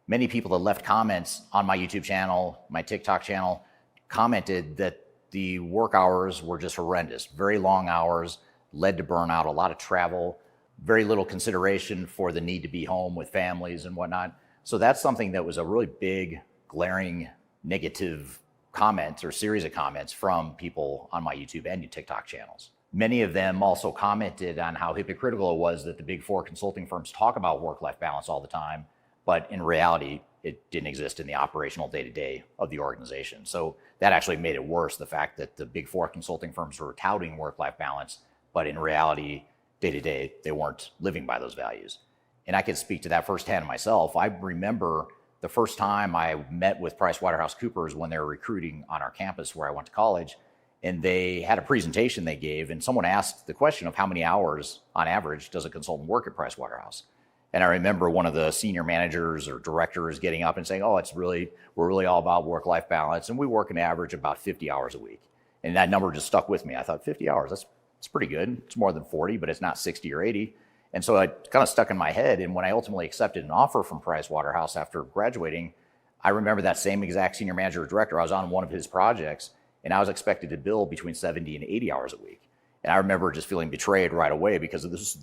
Many people that left comments on my YouTube channel, my TikTok channel, commented that the work hours were just horrendous. Very long hours, led to burnout, a lot of travel, very little consideration for the need to be home with families and whatnot. So that's something that was a really big, glaring, negative comments or series of comments from people on my YouTube and TikTok channels. Many of them also commented on how hypocritical it was that the Big Four consulting firms talk about work-life balance all the time, but in reality, it didn't exist in the operational day-to-day of the organization. So that actually made it worse, the fact that the Big Four consulting firms were touting work-life balance, but in reality, day-to-day, they weren't living by those values. And I can speak to that firsthand myself. I remember the first time I met with PricewaterhouseCoopers when they were recruiting on our campus where I went to college, and they had a presentation they gave, and someone asked the question of how many hours on average does a consultant work at Pricewaterhouse? And I remember one of the senior managers or directors getting up and saying, oh, we're really all about work-life balance, and we work an average about 50 hours a week. And that number just stuck with me. I thought 50 hours, that's pretty good. It's more than 40, but it's not 60 or 80. And so it kind of stuck in my head. And when I ultimately accepted an offer from Pricewaterhouse after graduating, I remember that same exact senior manager or director. I was on one of his projects, and I was expected to bill between 70 and 80 hours a week. And I remember just feeling betrayed right away because this was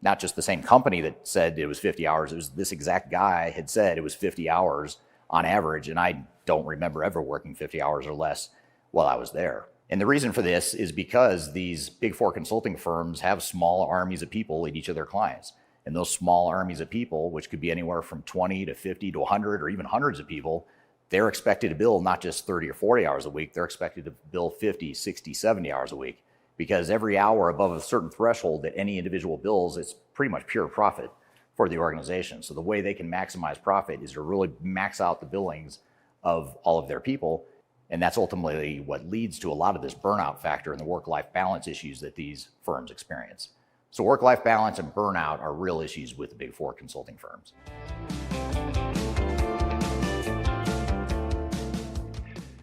not just the same company that said it was 50 hours. It was this exact guy had said it was 50 hours on average. And I don't remember ever working 50 hours or less while I was there. And the reason for this is because these Big Four consulting firms have small armies of people at each of their clients. And those small armies of people, which could be anywhere from 20 to 50 to 100 or even hundreds of people, they're expected to bill not just 30 or 40 hours a week, they're expected to bill 50, 60, 70 hours a week. Because every hour above a certain threshold that any individual bills, it's pretty much pure profit for the organization. So the way they can maximize profit is to really max out the billings of all of their people. And that's ultimately what leads to a lot of this burnout factor and the work-life balance issues that these firms experience. So work-life balance and burnout are real issues with the Big Four consulting firms.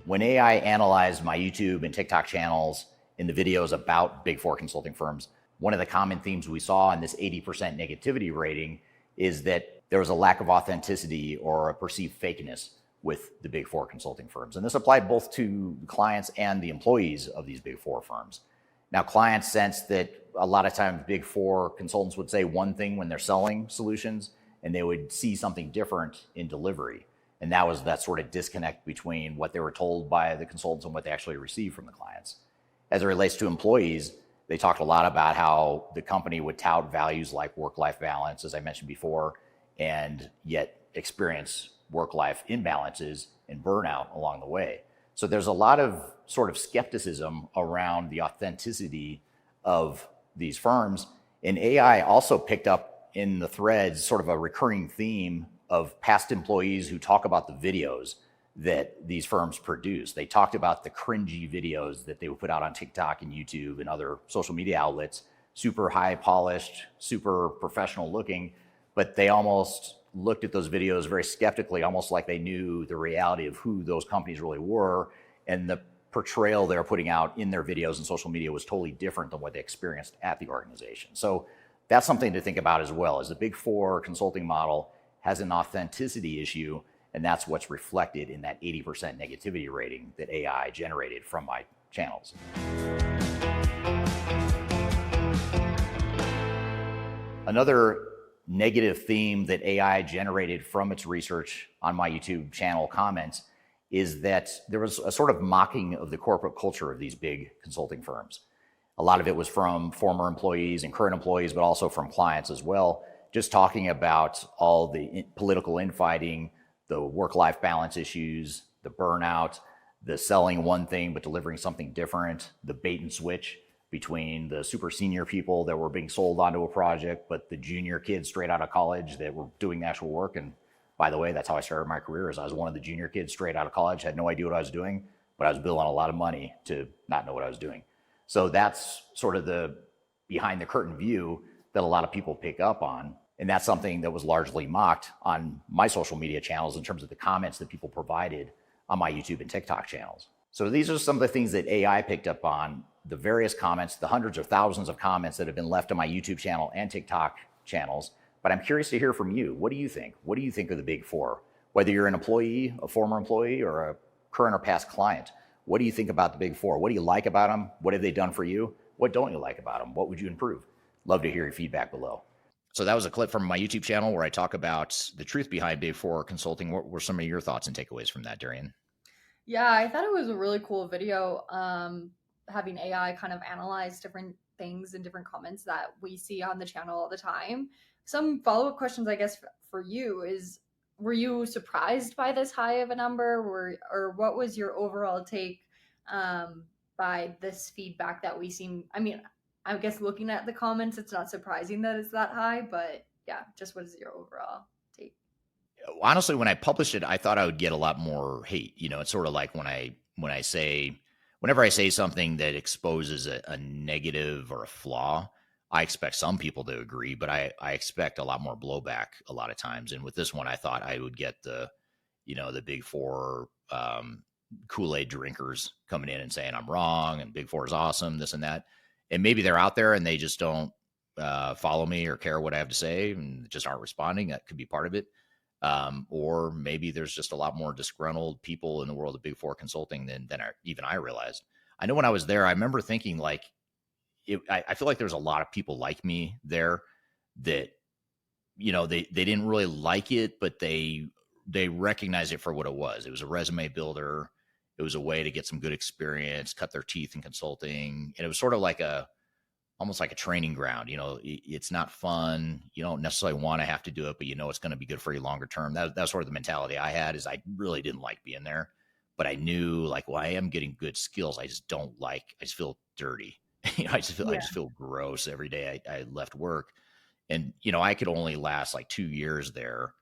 When AI analyzed my YouTube and TikTok channels in the videos about Big Four consulting firms, one of the common themes we saw in this 80% negativity rating is that there was a lack of authenticity or a perceived fakeness with the Big Four consulting firms. And this applied both to clients and the employees of these Big Four firms. Now, clients sense that a lot of times Big Four consultants would say one thing when they're selling solutions, and they would see something different in delivery. And that was that sort of disconnect between what they were told by the consultants and what they actually received from the clients. As it relates to employees, they talked a lot about how the company would tout values like work-life balance, as I mentioned before, and yet experience work-life imbalances and burnout along the way. So there's a lot of sort of skepticism around the authenticity of these firms. And AI also picked up in the threads sort of a recurring theme of past employees who talk about the videos that these firms produce. They talked about the cringy videos that they would put out on TikTok and YouTube and other social media outlets, super high polished, super professional looking, but they almost looked at those videos very skeptically, almost like they knew the reality of who those companies really were. And the portrayal they're putting out in their videos and social media was totally different than what they experienced at the organization. So that's something to think about as well, as the Big Four consulting model has an authenticity issue, and that's what's reflected in that 80% negativity rating that AI generated from my channels. Another negative theme that AI generated from its research on my YouTube channel comments is that there was a sort of mocking of the corporate culture of these big consulting firms. A lot of it was from former employees and current employees, but also from clients as well, just talking about all the political infighting, the work-life balance issues, the burnout, the selling one thing but delivering something different, the bait and switch between the super senior people that were being sold onto a project, but the junior kids straight out of college that were doing the actual work. And by the way, that's how I started my career, as I was one of the junior kids straight out of college, had no idea what I was doing, but I was billing a lot of money to not know what I was doing. So that's sort of the behind the curtain view that a lot of people pick up on. And that's something that was largely mocked on my social media channels in terms of the comments that people provided on my YouTube and TikTok channels. So these are some of the things that AI picked up on, the various comments, the hundreds or thousands of comments that have been left on my YouTube channel and TikTok channels. But I'm curious to hear from you. What do you think? What do you think of the Big Four? Whether you're an employee, a former employee, or a current or past client, what do you think about the Big Four? What do you like about them? What have they done for you? What don't you like about them? What would you improve? Love to hear your feedback below. So that was a clip from my YouTube channel where I talk about the truth behind Big Four consulting. What were some of your thoughts and takeaways from that, Darian?
Yeah, I thought it was a really cool video, having AI kind of analyze different things and different comments that we see on the channel all the time. Some follow-up questions, I guess, for you is, were you surprised by this high of a number, or what was your overall take by this feedback that we seen? I mean, I guess looking at the comments, it's not surprising that it's that high, but yeah, just what is your overall take?
Honestly, when I published it, I thought I would get a lot more hate. You know, it's sort of like whenever I say something that exposes a negative or a flaw, I expect some people to agree, but I expect a lot more blowback a lot of times. And with this one, I thought I would get the Big Four Kool-Aid drinkers coming in and saying I'm wrong and Big Four is awesome, this and that. And maybe they're out there and they just don't follow me or care what I have to say and just aren't responding. That could be part of it. Or maybe there's just a lot more disgruntled people in the world of Big Four consulting than even I realized. I know when I was there, I remember thinking like, I feel like there's a lot of people like me there that, they didn't really like it, but they recognized it for what it was. It was a resume builder. It was a way to get some good experience, cut their teeth in consulting. And it was sort of like almost like a training ground. It's not fun. You don't necessarily want to have to do it, but it's going to be good for you longer term. That's sort of the mentality I had, is I really didn't like being there, but I knew like, well, I am getting good skills. I just feel dirty. I just feel gross every day I left work. And, I could only last like 2 years there,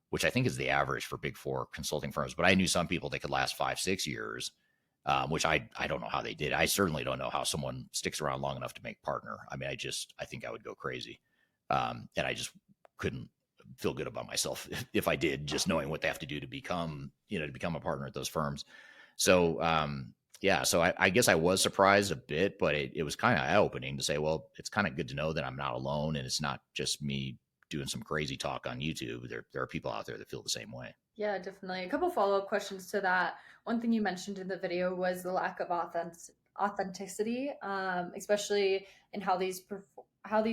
which I think is the average for big four consulting firms. But I knew some people that could last 5-6 years, which I don't know how they did. I certainly don't know how someone sticks around long enough to make partner. I mean, I think I would go crazy. And I just couldn't feel good about myself if I did, just knowing what they have to do to become a partner at those firms. So, so I guess I was surprised a bit, but it was kind of eye-opening to say, well, it's kind of good to know that I'm not alone, and it's not just me doing some crazy talk on YouTube. There are people out there that feel the same way.
Yeah, definitely. A couple follow-up questions to that. One thing you mentioned in the video was the lack of authenticity, especially in how these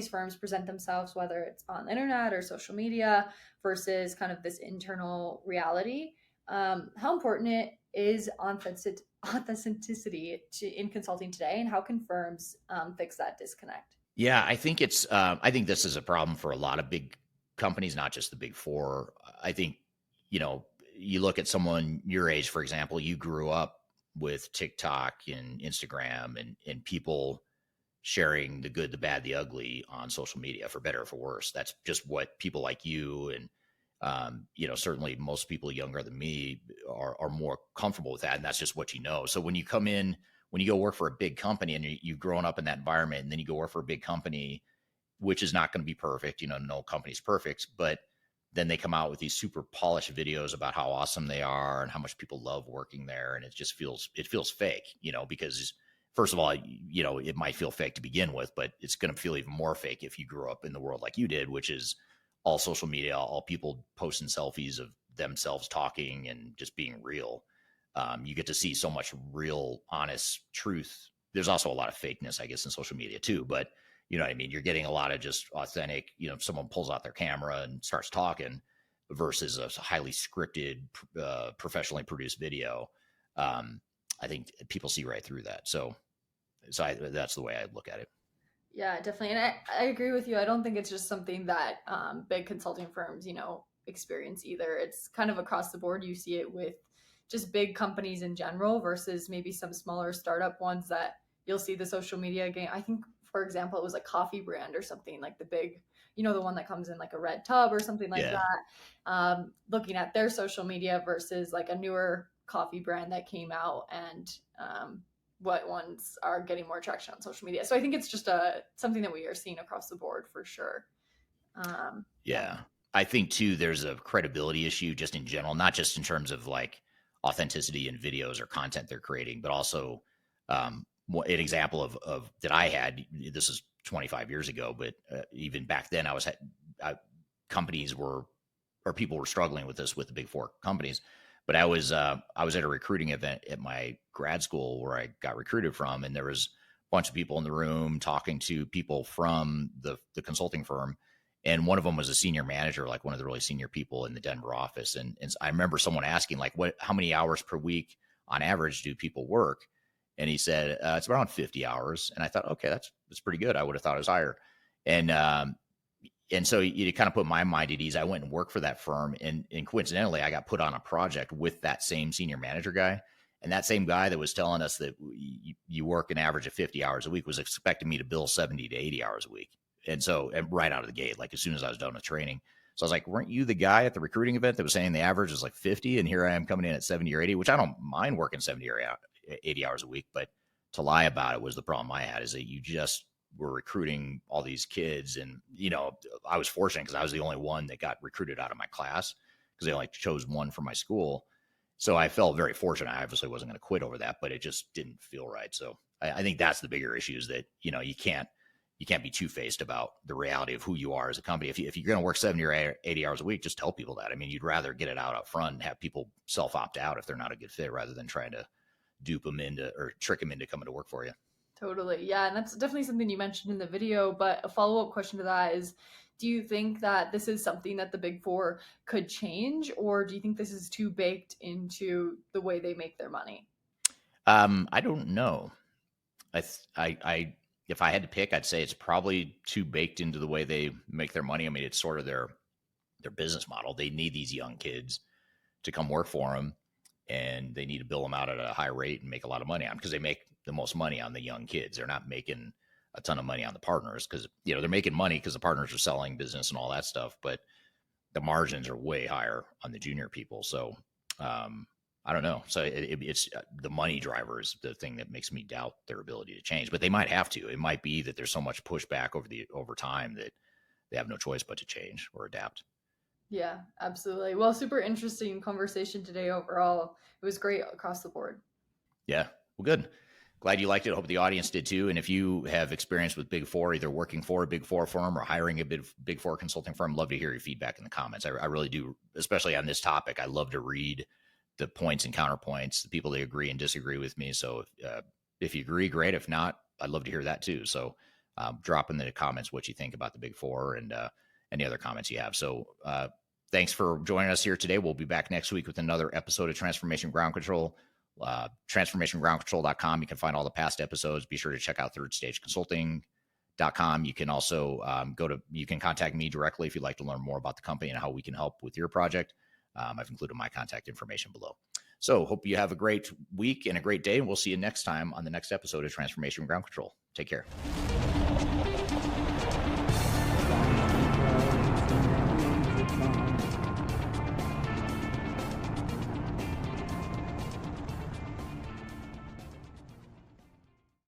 firms present themselves, whether it's on the internet or social media versus kind of this internal reality. How important it is authenticity in consulting today, and how can firms fix that disconnect?
Yeah, I think I think this is a problem for a lot of big companies, not just the big four. I think, you look at someone your age, for example, you grew up with TikTok and Instagram and people sharing the good, the bad, the ugly on social media, for better or for worse. That's just what people like you and, certainly most people younger than me are more comfortable with that. And that's just what you know. So when you go work for a big company and you've grown up in that environment, and then you go work for a big company, which is not going to be perfect, no company's perfect, but then they come out with these super polished videos about how awesome they are and how much people love working there. And it feels fake, because first of all, it might feel fake to begin with, but it's going to feel even more fake if you grew up in the world like you did, which is all social media, all people posting selfies of themselves talking and just being real. You get to see so much real, honest truth. There's also a lot of fakeness, I guess, in social media too, but you know what I mean? You're getting a lot of just authentic, someone pulls out their camera and starts talking versus a highly scripted, professionally produced video. I think people see right through that. So that's the way I look at it.
Yeah, definitely. And I agree with you. I don't think it's just something that big consulting firms, experience either. It's kind of across the board. You see it with just big companies in general versus maybe some smaller startup ones that you'll see the social media game. I think, for example, it was a coffee brand or something, like the big, the one that comes in like a red tub or something like that. Looking at their social media versus like a newer coffee brand that came out, and what ones are getting more traction on social media. So I think it's just something that we are seeing across the board for sure.
I think too, there's a credibility issue just in general, not just in terms of like authenticity in videos or content they're creating, but also an example of that I had. This is 25 years ago, but even back then, people were struggling with this with the big four companies. But I was at a recruiting event at my grad school where I got recruited from, and there was a bunch of people in the room talking to people from the consulting firm. And one of them was a senior manager, like one of the really senior people in the Denver office. And I remember someone asking, like, how many hours per week on average do people work? And he said, it's around 50 hours. And I thought, okay, that's pretty good. I would have thought it was higher. And so it kind of put my mind at ease. I went and worked for that firm. And coincidentally, I got put on a project with that same senior manager guy. And that same guy that was telling us that you work an average of 50 hours a week was expecting me to bill 70 to 80 hours a week. And right out of the gate, like as soon as I was done with training. So I was like, weren't you the guy at the recruiting event that was saying the average is like 50? And here I am coming in at 70 or 80, which I don't mind working 70 or 80 hours a week. But to lie about it was the problem I had, is that you just were recruiting all these kids. And, I was fortunate because I was the only one that got recruited out of my class because they only chose one from my school. So I felt very fortunate. I obviously wasn't going to quit over that, but it just didn't feel right. So I think that's the bigger issue, is that, you can't be two-faced about the reality of who you are as a company. If you're going to work 70 or 80 hours a week, just tell people that. I mean, you'd rather get it out up front and have people self-opt out if they're not a good fit, rather than trying to dupe them into or trick them into coming to work for you.
Totally. Yeah. And that's definitely something you mentioned in the video. But a follow-up question to that is, do you think that this is something that the Big Four could change, or do you think this is too baked into the way they make their money?
I don't know. If I had to pick, I'd say it's probably too baked into the way they make their money. I mean, it's sort of their business model. They need these young kids to come work for them, and they need to bill them out at a high rate and make a lot of money on them, because they make the most money on the young kids. They're not making a ton of money on the partners because, they're making money because the partners are selling business and all that stuff, but the margins are way higher on the junior people. So I don't know. So it's the money driver is the thing that makes me doubt their ability to change, but they might have to. It might be that there's so much pushback over time that they have no choice but to change or adapt.
Yeah, absolutely. Well, super interesting conversation today overall. It was great across the board.
Yeah. Well, good. Glad you liked it. I hope the audience did too. And if you have experience with Big Four, either working for a Big Four firm or hiring a Big Four consulting firm, love to hear your feedback in the comments. I really do, especially on this topic. I love to read the points and counterpoints, the people that agree and disagree with me. So if you agree, great. If not, I'd love to hear that too. So drop in the comments what you think about the Big Four and any other comments you have. So thanks for joining us here today. We'll be back next week with another episode of Transformation Ground Control. Transformationgroundcontrol.com. You can find all the past episodes. Be sure to check out thirdstageconsulting.com. You can also you can contact me directly if you'd like to learn more about the company and how we can help with your project. I've included my contact information below. So hope you have a great week and a great day, and we'll see you next time on the next episode of Transformation Ground Control. Take care.